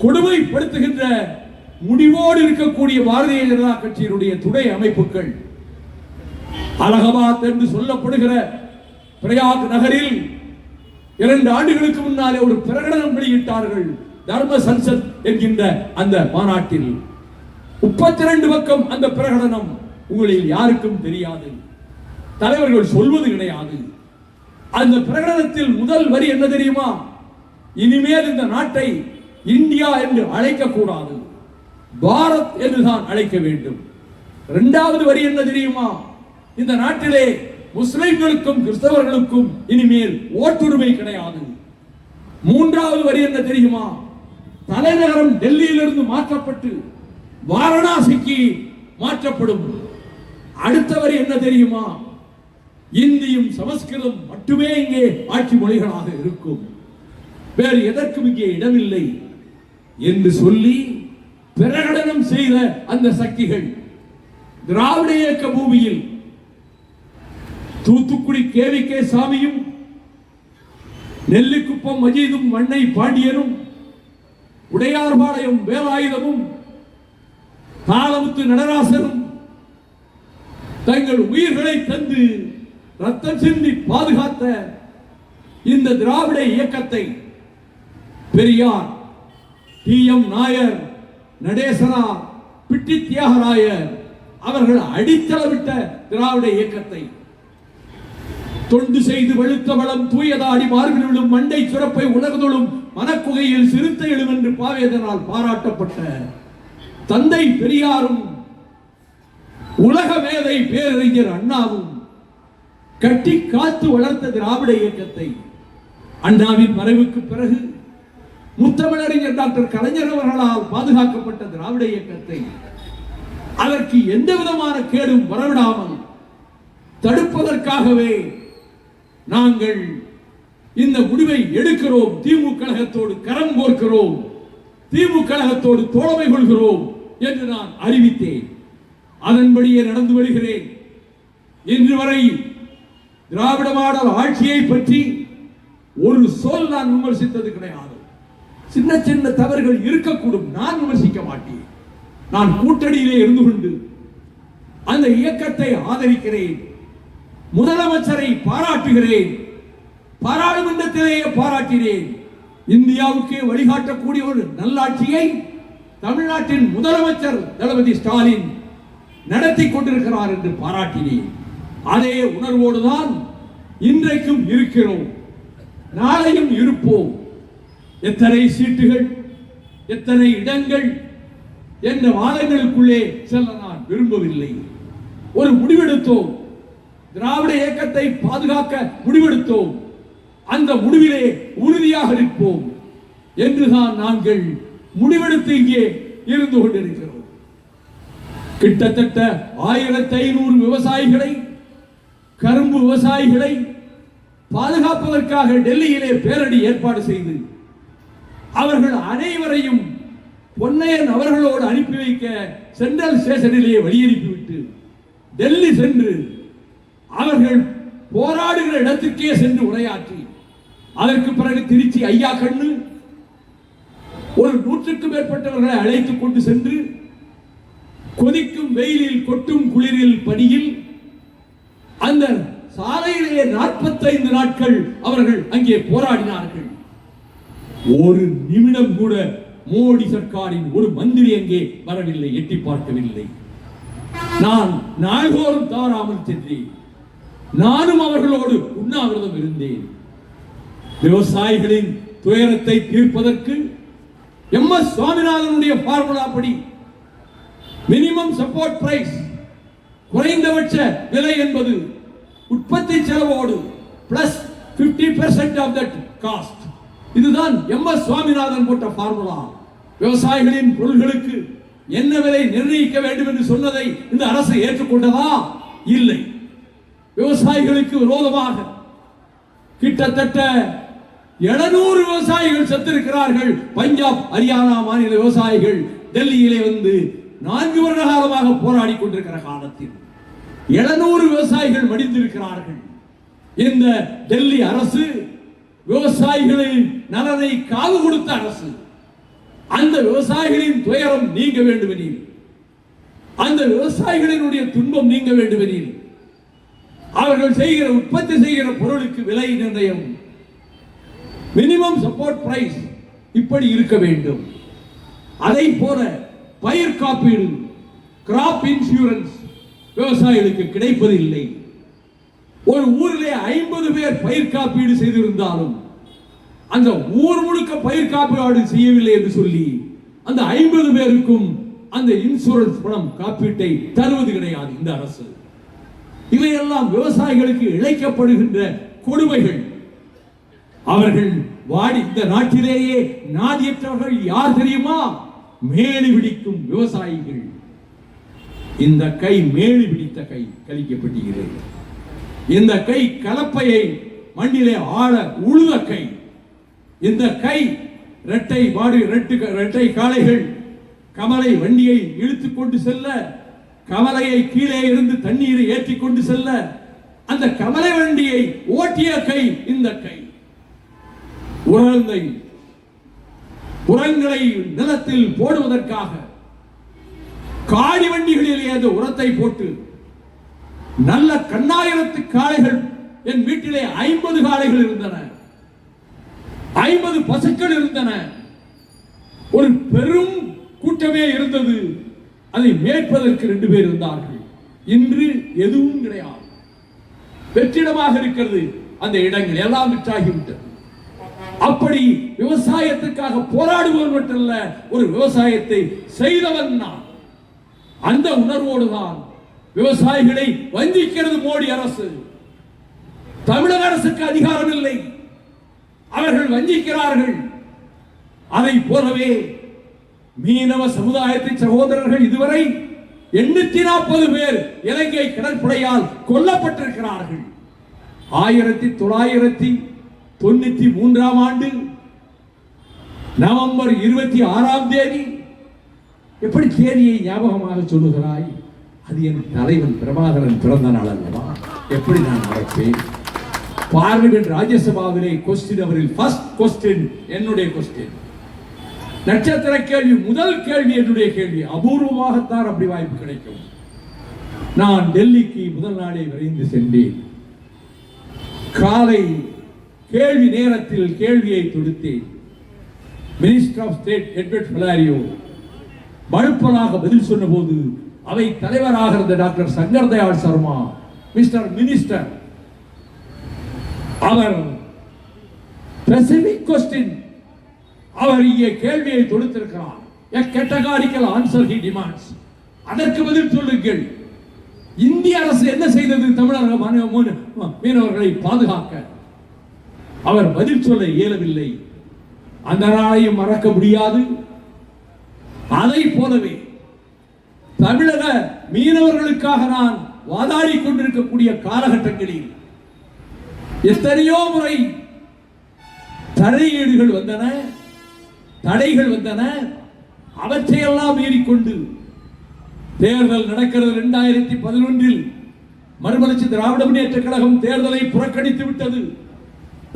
கொடுமைப்படுத்துகின்ற முடிவோடு இருக்கக்கூடிய பாரதிய ஜனதா கட்சியினுடைய துணை அமைப்புகள் அலகாபாத் என்று சொல்லப்படுகிற பிரயாக் நகரில் 2 ஆண்டுகளுக்கு முன்னாலே ஒரு பிரகடனம் வெளியிட்டார்கள். தர்ம சன்சத் என்கின்ற அந்த மாநாட்டில் 32 பக்கம் அந்த பிரகடனம். உங்களில் யாருக்கும் தெரியாது, தலைவர்கள் சொல்வது கிடையாது. அந்த பிரகடனத்தில் முதல் வரி என்ன தெரியுமா? இனிமேல் இந்த நாட்டை இந்தியா என்று அழைக்க கூடாது, பாரத் என்றுதான் அழைக்க வேண்டும். 2வது வரி என்ன தெரியுமா? இந்த நாட்டிலே முஸ்லிம்களுக்கும் கிறிஸ்தவர்களுக்கும் இனிமேல் ஓட்டுரிமை கிடையாது. 3வது வரி என்ன தெரியுமா? தலைநகரம் டெல்லியிலிருந்து மாற்றப்பட்டு வாரணாசிக்கு மாற்றப்படும். அடுத்த வரி என்ன தெரியுமா? இந்தியும் சமஸ்கிருதம் மட்டுமே இங்கே ஆட்சி மொழிகளாக இருக்கும், வேறு எதற்கும் இங்கே இடமில்லை என்று சொல்லி பிரகடனம் செய்த அந்த சக்திகள் திராவிட இயக்க பூமியில் தூத்துக்குடி கேவிகே சாமியும், நெல்லிக்குப்பம் மஜீதும், மண்ணை பாண்டியனும், உடையார்பாளையம் வேலாயுதமும், காலமுத்து நடராசனும் தங்கள் உயிர்களை தந்து ரத்தம் சிந்தி பாதுகாத்த இந்த திராவிட இயக்கத்தை பெரியார், டி.எம். நாயர், நடேசனார், பிட்டி தியாகராயர் அவர்கள் அடித்தளவிட்ட திராவிட இயக்கத்தை தொண்டு செய்து வெளுத்த வளம் தூயதாடி மார்பில் விழும் மண்டை சுரப்பை உலகதொழும் மனக்குகையில் சிறுத்தை எழும் என்று பாவேதனால் பாராட்டப்பட்ட தந்தை பெரியாரும் உலக மேதை பேரறிஞர் அண்ணாவும் கட்டி காத்து வளர்த்த திராவிட இயக்கத்தை அண்ணாவின் மறைவுக்கு பிறகு முத்தமிழறிஞர் டாக்டர் கலைஞர் அவர்களால் பாதுகாக்கப்பட்ட திராவிட இயக்கத்தை அதற்கு எந்த விதமான கேடும் வரவிடாமல் தடுப்பதற்காகவே நாங்கள் இந்த முடிவை எடுக்கிறோம். திமுக கழகத்தோடு கரம் கோர்க்கிறோம், திமுக கழகத்தோடு தோழமை கொள்கிறோம் என்று நான் அறிவித்தேன். அதன்படியே நடந்து வருகிறேன். இன்று வரை திராவிட மாடல் ஆட்சியை பற்றி ஒரு சொல் நான் விமர்சித்தது கிடையாது. சின்ன சின்ன தவறுகள் இருக்கக்கூடும், நான் விமர்சிக்க மாட்டேன். நான் கூட்டணியிலே இருந்து கொண்டு அந்த இயக்கத்தை ஆதரிக்கிறேன். முதலமைச்சரை பாராட்டுகிறேன், பாராளுமன்றத்திலேயே பாராட்டினேன். இந்தியாவுக்கு வழிகாட்டக்கூடிய ஒரு நல்லாட்சியை தமிழ்நாட்டின் முதலமைச்சர் தளபதி ஸ்டாலின் நடத்தி கொண்டிருக்கிறார் என்று பாராட்டினேன். அதே உணர்வோடுதான் இன்றைக்கும் இருக்கிறோம், நாளையும் இருப்போம். எத்தனை சீட்டுகள், எத்தனை இடங்கள் என்ற வாதங்களுக்குள்ளே செல்ல நான் விரும்பவில்லை. ஒரு முடிவெடுத்தோம், திராவிட இயக்கத்தை பாதுகாக்க முடிவெடுத்தோம். அந்த முடிவிலே உறுதியாக இருப்போம் என்றுதான் நாங்கள் முடிவெடுத்து இங்கே இருந்து கொண்டிருக்கிறோம். கிட்டத்தட்ட 1500 விவசாயிகளை, கரும்பு விவசாயிகளை பாதுகாப்பதற்காக டெல்லியிலே பேரணி ஏற்பாடு செய்து அவர்கள் அனைவரையும் பொன்னையன் அவர்களோடு அனுப்பி வைக்க சென்ட்ரல் ஸ்டேஷனிலே வழியனுப்பிவிட்டு டெல்லி சென்று அவர்கள் போராடுகிற இடத்துக்கே சென்று உரையாற்றி அதற்கு பிறகு திருச்சி ஐயா கண்ணு ஒரு 100க்கும் மேற்பட்டவர்களை அழைத்துக் கொண்டு சென்று கொதிக்கும் வெயிலில் கொட்டும் குளிரில் பனியில் அந்த சாலையிலே 45 நாட்கள் அவர்கள் அங்கே போராடினார்கள். ஒரு நிமிடம் கூட மோடி சர்க்காரின் ஒரு மந்திரி அங்கே வரவில்லை, எட்டி பார்க்கவில்லை. நான் நாள்தோறும் தவறாமல் சென்றேன். நானும் அவர்களோடு உண்ணாவிரதம் இருந்தேன். விவசாயிகளின் துயரத்தை தீர்ப்பதற்கு MS சுவாமிநாதனுடைய பார்முலா படி மினிமம் சப்போர்ட் பிரைஸ், குறைந்தபட்ச விலை என்பது உற்பத்தி செலவோடு பிளஸ் 50% ஆஃப் தட் காஸ்ட். இதுதான் MS சுவாமிநாதன் போட்ட பார்முலா. விவசாயிகளின் பொருட்களுக்கு என்ன விலை நிர்ணயிக்க வேண்டும் என்று சொன்னதை இந்த அரசு ஏற்றுக்கொண்டதா? இல்லை. விவசாயிகளுக்கு விரோதமாக கிட்டத்தட்ட 700 விவசாயிகள் செத்திருக்கிறார்கள். பஞ்சாப், ஹரியானா மாநில விவசாயிகள் டெல்லியிலே வந்து 4 வருட காலமாக போராடி கொண்டிருக்கிற காலத்தில் 700 விவசாயிகள் மடிந்திருக்கிறார்கள். இந்த டெல்லி அரசு விவசாயிகளின் நலனை காவு கொடுத்த அரசு. அந்த விவசாயிகளின் துயரம் நீங்க வேண்டுமெனில், அந்த விவசாயிகளினுடைய துன்பம் நீங்க வேண்டுமெனில் அவர்கள் செய்கிற உற்பத்தி செய்கிற பொருளுக்கு விலை நிர்ணயம், மினிமம் சப்போர்ட் பிரைஸ் இப்படி இருக்க வேண்டும். அதை போல பயிர் காப்பீடு, கிராப் இன்சூரன்ஸ் விவசாயிகளுக்கு கிடைப்பதில்லை. ஒரு ஊரிலே 50 பேர் பயிர் காப்பீடு செய்திருந்தாலும் அந்த ஊர் முழுக்க பயிர் காப்பீடு செய்யவில்லை என்று சொல்லி அந்த 50 பேருக்கும் அந்த இன்சூரன்ஸ் பணம் காப்பீட்டை தருவது கிடையாது இந்த அரசு. இவையெல்லாம் விவசாயிகளுக்கு இழைக்கப்படுகின்ற கொடுமைகள். அவர்கள் வாடி இந்த நாட்டிலேயே நாதியற்றவர்கள் யார் தெரியுமா? மேலி பிடிக்கும் விவசாயிகள். இந்த கை மேலி பிடித்த கை கழிக்கப்பட்டிருக்கிறது. இந்த கை கலப்பையை மண்ணிலே ஆழ உழுத கை. இந்த கை இரட்டை காளைகள் கமலை வண்டியை இழுத்துக் கொண்டு செல்ல, கமலையை கீழே இருந்து தண்ணீரை ஏற்றி கொண்டு செல்ல அந்த கமலை வண்டியை ஓட்டிய கை இந்த கை. உரங்களை நிலத்தில் போடுவதற்காக காடி வண்டிகளிலே அந்த உரத்தை போட்டு நல்ல கண்ணாயிரத்து காளைகள், என் வீட்டிலே 50 காளைகள் இருந்தன, 50 பசுக்கள் இருந்தன, ஒரு பெரும் கூட்டமே இருந்தது. அதை மேய்ப்பதற்கு 2 பேர் இருந்தார்கள். இன்று எதுவும் கிடையாது. வெற்றிடமாக இருக்கிறது. அந்த இடங்கள் எல்லாம் விற்றாகிவிட்டது. அப்படி விவசாயத்துக்காக போராடுவன் மட்டுமல்ல, ஒரு விவசாயத்தை செய்தவன் நான். அந்த உணர்வோடு தான் விவசாயிகளை வஞ்சிக்கிறது மோடி அரசு. தமிழக அரசுக்கு அதிகாரம் இல்லை, அவர்கள் வஞ்சிக்கிறார்கள். அதை போலவே மீனவ சமுதாயத்தை சகோதரர்கள் இதுவரை 840 பேர் இலங்கை கடற்படையால் கொல்லப்பட்டிருக்கிறார்கள். 1993 ஆண்டு நவம்பர் 26ஆம் தேதி. எப்படி தேதியை ஞாபகமாக சொல்லுகிறாய்? அது என் தலைவன் பிரபாகரன் பிறந்த நாள் அல்லவா? எப்படி நான் நடப்பேன்? பார்லிமெண்ட் ராஜ்யசபாவிலே கொஸ்டின் அவரில் ஃபர்ஸ்ட் கொஸ்டின் என்னுடைய கொஸ்டின். நட்சத்திர கேள்வி, முதல் கேள்வி என்னுடைய கேள்வி. அபூர்வமாகத்தான் அப்படி வாய்ப்பு கிடைக்கும். நான் டெல்லிக்கு முதல் நாளே விரைந்து சென்றேன். காலை கேள்வி நேரத்தில் கேள்வியை தொடுத்தேன். Minister of state Edward Hilario மறுப்பலாக பதில் சொன்ன போது அவை தலைவராக இருந்த doctor Shankar Dayal Sharma, mister minister, அவர் ஸ்பெசிபிக் கொஸ்டின், அவர் இங்கே கேள்வியை தொடுத்திருக்கிறார். A categorical answer he demands. அதற்கு பதில் சொல்லுங்கள். இந்திய அரசு என்ன செய்தது தமிழக மீனவர்களை பாதுகாக்க? அவர் பதில் சொல்ல இயலவில்லை. அந்த நாளையும் மறக்க முடியாது. அதை போலவே தமிழக மீனவர்களுக்காக நான் வாதாடி கொண்டிருக்கக்கூடிய காலகட்டங்களில் எத்தனையோ முறை தடையீடுகள் வந்தன, தடைகள் வந்தன. அவற்றையெல்லாம் மீறிக்கொண்டு தேர்தல் நடக்கிறது. 2011 மறுமலர்ச்சி திராவிட முன்னேற்ற கழகம் தேர்தலை புறக்கணித்து விட்டது.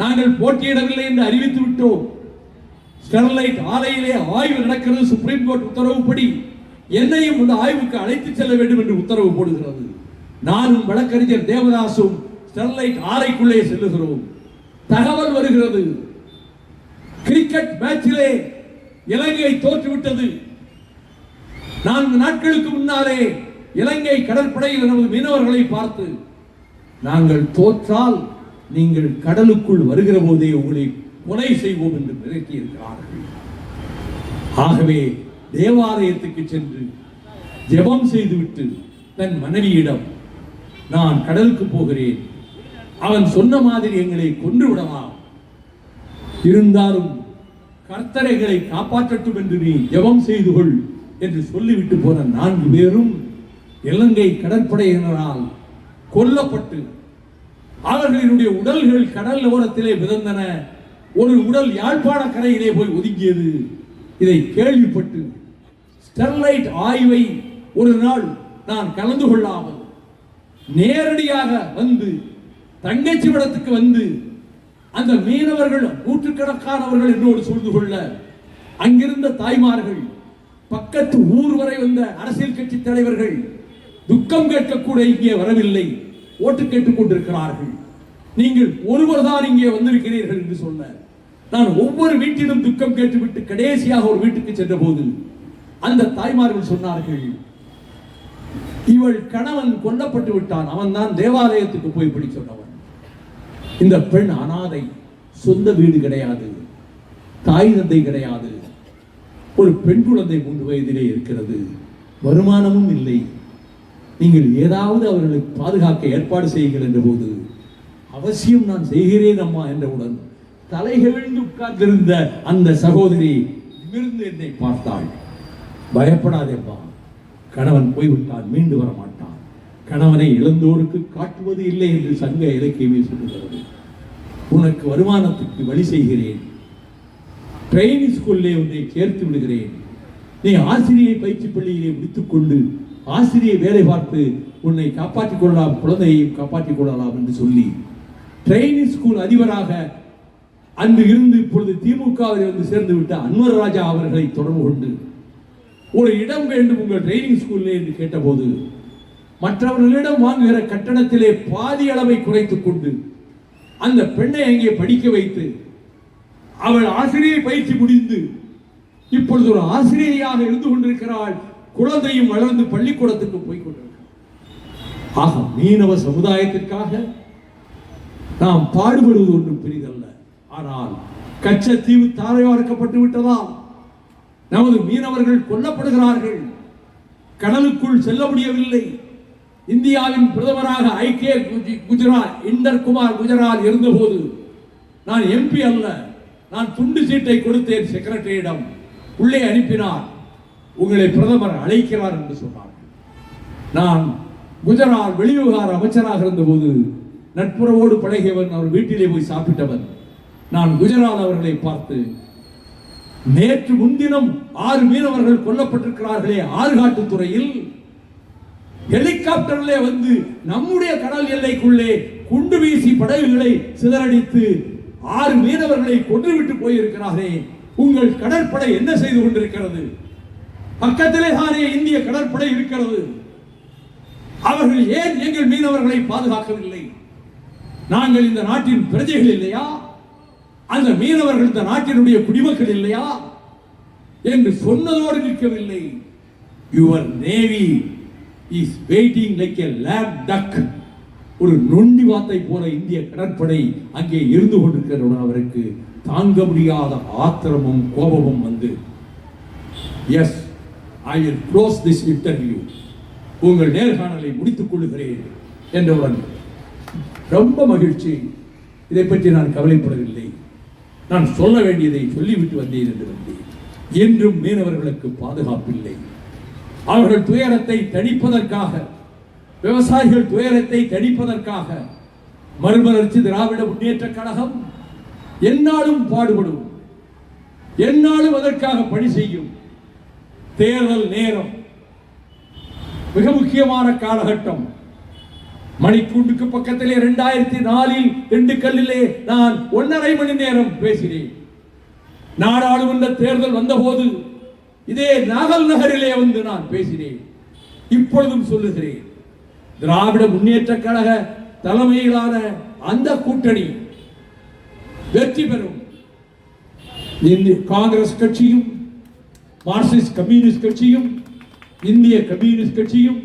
நாங்கள் போட்டியிடவில்லை என்று அறிவித்து விட்டோம். ஸ்டெர்லைட் ஆலையிலே ஆய்வு நடக்கிறது. சுப்ரீம் கோர்ட் உத்தரவுப்படி என்னையும் இந்த ஆய்வுக்கு அழைத்து செல்ல வேண்டும் என்று உத்தரவு போடுகிறது. நானும் வழக்கறிஞர் தேவதாசும் ஸ்டெர்லைட் ஆலைக்குள்ளே செல்லுகிறோம். தகவல் வருகிறது, கிரிக்கெட் மேட்சிலே இலங்கை தோற்றுவிட்டது. 4 நாட்களுக்கு முன்னாலே இலங்கை கடற்படையில் நமது மீனவர்களை பார்த்து, நாங்கள் தோற்றால் நீங்கள் கடலுக்குள் வருகிற போதே உங்களை கொலை செய்வோம் என்று மிரட்டி இருக்கிறார்கள். ஆகவே தேவாலயத்துக்கு சென்று ஜெபம் செய்துவிட்டு தன் மனைவியிடம், நான் கடலுக்கு போகிறேன், அவன் சொன்ன மாதிரி எங்களை கொன்று விடலாம், இருந்தாலும் கர்த்தரைகளை காப்பாற்றட்டும் என்று நீ ஜெபம் செய்து கொள் என்று சொல்லிவிட்டு போன 4 பேரும் இலங்கை கடற்படையினரால் கொல்லப்பட்டு அவர்களினுடைய உடல்கள் கடல் ஓரத்திலே மிதந்தன. ஒரு உடல் யாழ்ப்பாண கரையிலே போய் ஒதுங்கியது. இதை கேள்விப்பட்டு ஸ்டெர்லைட் ஆய்வை ஒரு நாள் நான் கலந்து கொள்ளாமல் நேரடியாக வந்து தங்கச்சி விடத்துக்கு வந்து அந்த மீனவர்கள் நூற்றுக்கணக்கானவர்கள் என்னோடு சொல்ந்து கொள்ள, அங்கிருந்த தாய்மார்கள், பக்கத்து ஊர் வரை வந்த அரசியல் கட்சி தலைவர்கள் துக்கம் கேட்கக்கூட இங்கே வரவில்லை, ஓட்டு கேட்டுக் கொண்டிருக்கிறார்கள். நீங்கள் ஒருவர் தான் இங்கே வந்திருக்கிறீர்கள் என்று சொல்ல, நான் ஒவ்வொரு வீட்டிலும் துக்கம் கேட்டுவிட்டு கடைசியாக ஒரு வீட்டுக்கு சென்ற போது அந்த தாய்மார்கள் சொன்னார்கள், இவள் கணவன் கொல்லப்பட்டு விட்டான், அவன் தான் தேவாலயத்துக்கு போய் இப்படி சொன்னவன். இந்த பெண் அனாதை, சொந்த வீடு கிடையாது, தாய் தந்தை கிடையாது, ஒரு பெண் குழந்தை 3 வயதிலே இருக்கிறது, வருமானமும் இல்லை, நீங்கள் ஏதாவது அவர்களுக்கு பாதுகாக்க ஏற்பாடு செய்யுங்கள் என்ற போது, அவசியம் நான் செய்கிறேன் அம்மா என்றவுடன் தலைகவிழ்ந்து உட்கார்ந்திருந்த அந்த சகோதரி நிமிர்ந்து என்னை பார்த்தாள். பயப்படாதேப்பா, கணவன் போய்விட்டான், மீண்டு வர மாட்டான், கணவனை இழந்தோருக்கு காட்டுவது இல்லை என்று சங்க இலக்கியமே சொல்லுகிறது. உனக்கு வருமானத்துக்கு வழி செய்கிறேன், ட்ரைனிங் ஸ்கூல்லே உன்னை சேர்த்து விடுகிறேன், நீ ஆசிரியை பயிற்சி பள்ளியிலே முடித்துக் கொண்டு ஆசிரியை வேலை பார்த்து உன்னை காப்பாற்றிக் கொள்ளலாம், குழந்தையையும் காப்பாற்றிக் கொள்ளலாம் என்று சொல்லி ட்ரைனிங் ஸ்கூல் அதிபராக அன்று இருந்து இப்பொழுது திமுகவில் வந்து சேர்ந்து விட்ட அன்வர் ராஜா அவர்களை தொடர்பு கொண்டு ஒரு இடம் வேண்டும் உங்கள் ட்ரைனிங் ஸ்கூல்லே என்று கேட்டபோது, மற்றவர்களிடம் வாங்குகிற கட்டணத்திலே பாதி அளவை குறைத்துக் கொண்டு அந்த பெண்ணை அங்கே படிக்க வைத்து அவள் ஆசிரியை பயிற்சி முடிந்து இப்பொழுது ஒரு ஆசிரியையாக இருந்து கொண்டிருக்கிறாள். குழந்தையும் வளர்ந்து பள்ளிக்கூடத்துக்கு போய் கொண்டிருக்கிறார். ஆக மீனவ சமுதாயத்திற்காக நாம் பாடுபடுவது ஒன்றும் பெரிதல்ல. ஆனால் கச்சத்தீவு தாரைவார்க்கப்பட்டு விட்டதால் நமது மீனவர்கள் கொல்லப்படுகிறார்கள். கடலுக்குள் செல்ல முடியவில்லை. இந்தியாவின் பிரதமராக ஐக்கிய குஜராத் இந்தர்குமார் குஜரால் இருந்தபோது நான் எம்பி அல்ல, நான் துண்டு சீட்டை கொடுத்தேன். செக்ரட்டரியிடம் உள்ளே அனுப்பினார். உங்களை பிரதமர் அழைக்கிறார் என்று சொன்னார்கள். நான் குஜராத் வெளிவிவகார அமைச்சராக இருந்தபோது நட்புறவோடு பழகியவன், அவர் வீட்டிலே போய் சாப்பிட்டவன். நான் குஜராத் அவர்களை பார்த்து, நேற்று முன்தினம் 6 மீனவர்கள் கொல்லப்பட்டிருக்கிறார்களே ஆறுகாட்டுத்துறையில், ஹெலிகாப்டர்ல வந்து நம்முடைய கடல் எல்லைக்குள்ளே குண்டு வீசி படகுகளை சிதறடித்து 6 மீனவர்களை கொன்றுவிட்டு போயிருக்கிறாரே, உங்கள் கடற்படை என்ன செய்து கொண்டிருக்கிறது? பக்கத்திலே தானே இந்திய கடற்படை இருக்கிறது. அவர்கள் ஏன் எங்கள் மீனவர்களை பாதுகாக்கவில்லை? நாங்கள் இந்த நாட்டின் பிரஜைகள் இல்லையா? அந்த மீனவர்கள் இந்த நாட்டினுடைய குடிமக்கள் இல்லையா என்று சொன்னதோடு நிற்கவில்லை. Your navy is waiting like a lame duck. ஒரு நொண்டி வாத்தை போல இந்திய கடற்படை அங்கே இருந்து கொண்டிருக்கிறவுடன் அவருக்கு தாங்க முடியாத ஆத்திரமும் கோபமும் வந்து, yes, I will close this interview, உங்கள் நேர்காணலை முடித்துக் கொள்கிறேன் என்றவுடன் ரொம்ப மகிழ்ச்சி, இதை பற்றி நான் கவலைப்படவில்லை, நான் சொல்ல வேண்டியதை சொல்லிவிட்டு வந்தேன் என்று வந்தேன். என்றும் மீனவர்களுக்கு பாதுகாப்பில்லை. அவர்கள் துயரத்தை தணிப்பதற்காக, விவசாயிகள் துயரத்தை தணிப்பதற்காக மறுமலர்ச்சி திராவிட முன்னேற்ற கழகம் எந்நாளும் பாடுபடும், எந்நாளும் அதற்காக பணி செய்யும். தேர்தல் நேரம் மிக முக்கியமான காலகட்டம். மணிக்கூண்டுக்கு பக்கத்திலே 2004 திண்டுக்கல்லிலே நான் 1.5 மணி நேரம் பேசினேன். நாடாளுமன்ற தேர்தல் வந்தபோது இதே நாகல் நகரிலே வந்து நான் பேசினேன். இப்பொழுதும் சொல்லுகிறேன், திராவிட முன்னேற்ற கழக தலைமையிலான அந்த கூட்டணி வெற்றி பெறும். இந்திய காங்கிரஸ் கட்சியும், மார்க்சிஸ்ட் கம்யூனிஸ்ட் கட்சியும், இந்திய கம்யூனிஸ்ட் கட்சியும்,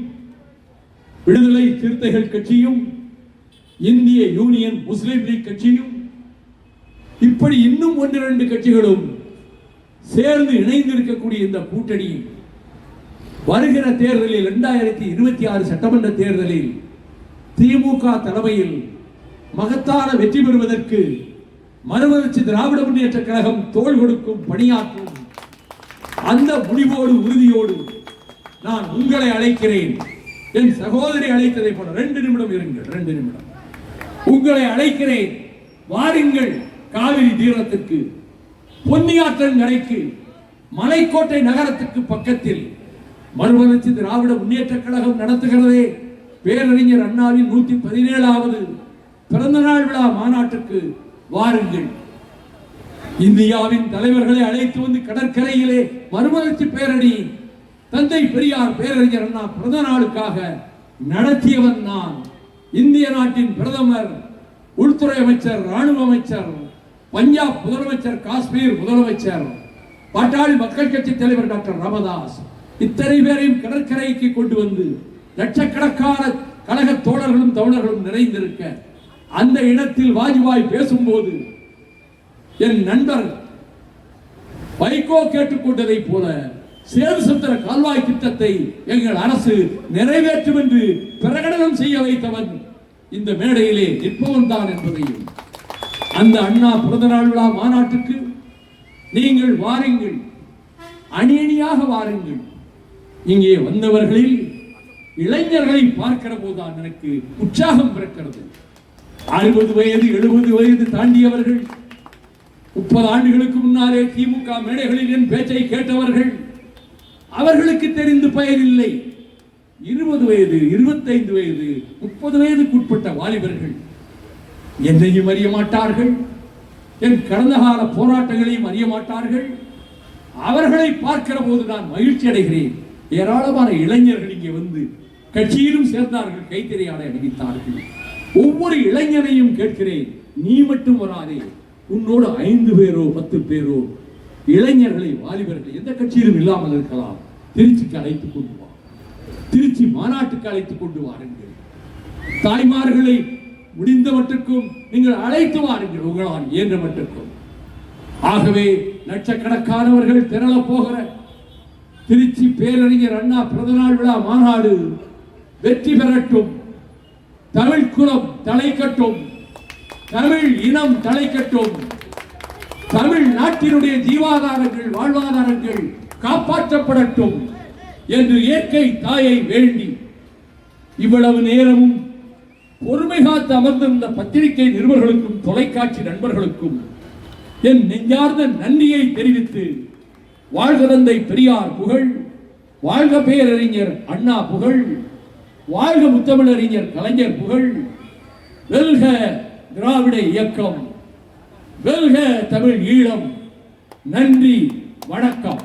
விடுதலை சிறுத்தைகள் கட்சியும், இந்திய யூனியன் முஸ்லிம் லீக் கட்சியும், இப்படி இன்னும் 1-2 கட்சிகளும் சேர்ந்து இணைந்து இருக்கக்கூடிய இந்த கூட்டணி வருகிற தேர்தலில் 2026 சட்டமன்ற தேர்தலில் திமுக தலைமையில் மகத்தான வெற்றி பெறுவதற்கு மறுமலர்ச்சி திராவிட முன்னேற்ற கழகம் தோள் கொடுக்கும், பணியாற்றும். அந்த முடிவோடு, உறுதியோடு நான் உங்களை அழைக்கிறேன். என் சகோதரி அழைத்ததை போல 2 நிமிடம் இருங்கள், 2 நிமிடம். உங்களை அழைக்கிறேன், வாருங்கள் காவிரி தீரத்திற்கு, பொன்னியாற்றங்கரைக்கு, மலைக்கோட்டை நகரத்துக்கு பக்கத்தில் மறுமலர்ச்சி திராவிட முன்னேற்ற கழகம் நடத்துகிறதே பேரறிஞர் அண்ணாவின் 117வது பிறந்த நாள் விழா மாநாட்டுக்கு வாருங்கள். இந்தியாவின் தலைவர்களை அழைத்து வந்து கடற்கரையிலே மறுமலர்ச்சி பேரணி தந்தை பெரியார் பேரறிஞர் அண்ணா பிறந்த நாளுக்காக நடத்தியவன் நான். இந்திய நாட்டின் பிரதமர், உள்துறை அமைச்சர், ராணுவ அமைச்சர், பஞ்சாப் முதலமைச்சர், காஷ்மீர் முதலமைச்சர், பாட்டாளி மக்கள் கட்சி தலைவர் டாக்டர் ராமதாஸ், இத்தனை பேரையும் கடற்கரைக்கு கொண்டு வந்து லட்சக்கணக்கான கழக தோழர்களும் தமிழர்களும் நிறைந்திருக்க அந்த இடத்தில் வாஜ்பாய் பேசும்போது என் நண்பர் வைகோ கேட்டுக்கொண்டதை போல சேது சத்திர கால்வாய் திட்டத்தை எங்கள் அரசு நிறைவேற்றும் என்று பிரகடனம் செய்ய வைத்தவன் இந்த மேடையிலே நிற்பவன் தான் என்பதையும், அந்த அண்ணா பிறந்தநாள் விழா மாநாட்டுக்கு நீங்கள் வாருங்கள், அணி அணியாக வாருங்கள். இங்கே வந்தவர்களில் இளைஞர்களை பார்க்கிற போதுதான் எனக்கு உற்சாகம் பிறக்கிறது. 60 வயது 70 வயது தாண்டியவர்கள், 30 ஆண்டுகளுக்கு முன்னாலே திமுக மேடைகளில் என் பேச்சை கேட்டவர்கள், அவர்களுக்கு தெரிந்து பயனில்லை. 20 வயது 25 வயது 30 வயதுக்குட்பட்ட வாலிபர்கள் என்னையும் அறிய மாட்டார்கள், என் கடந்த கால போராட்டங்களையும் அறிய மாட்டார்கள். அவர்களை பார்க்கிற போது நான் மகிழ்ச்சி அடைகிறேன். ஏராளமான இளைஞர்கள் இங்கே வந்து கட்சியிலும் சேர்ந்தார்கள், கைத்தறி ஆடை அணிவித்தார்கள். ஒவ்வொரு இளைஞனையும் கேட்கிறேன், நீ மட்டும் வராதே, உன்னோடு 5 பேரோ 10 பேரோ இளைஞர்களை, வாலிபர்கள் எந்த கட்சியிலும் இல்லாமல் இருக்கலாம், திருச்சிக்கு அழைத்துக் கொண்டு வா, திருச்சி மாநாட்டுக்கு அழைத்துக் கொண்டு வாருங்கள். தாய்மார்களை முடிந்த மட்டுக்கும் நீங்கள் அழைத்து வாருங்கள், உங்களால் இயன்ற மட்டுக்கும். ஆகவே லட்சக்கணக்கானவர்கள் திரள போகிற திருச்சி பேரறிஞர் அண்ணா பிறந்தநாள் விழா மாநாடு வெற்றி பெறட்டும். தமிழ் குலம் தலைக்கட்டும், தமிழ் இனம் தலைக்கட்டும், தமிழ் நாட்டினுடைய ஜீவாதாரங்கள் வாழ்வாதாரங்கள் காப்பாற்றப்படட்டும் என்று இயற்கை தாயை வேண்டி இவ்வளவு நேரமும் பொறுமை காத்து அமர்ந்திருந்த பத்திரிகை நிருபர்களுக்கும் தொலைக்காட்சி நண்பர்களுக்கும் என் நெஞ்சார்ந்த நன்றியை தெரிவித்து, வாழ்க தந்தை பெரியார் புகழ், வாழ்க பேரறிஞர் அண்ணா புகழ், வாழ்க முத்தமிழறிஞர் கலைஞர் புகழ், வெல்க திராவிட இயக்கம், வெல்க தமிழ் ஈழம். நன்றி, வணக்கம்.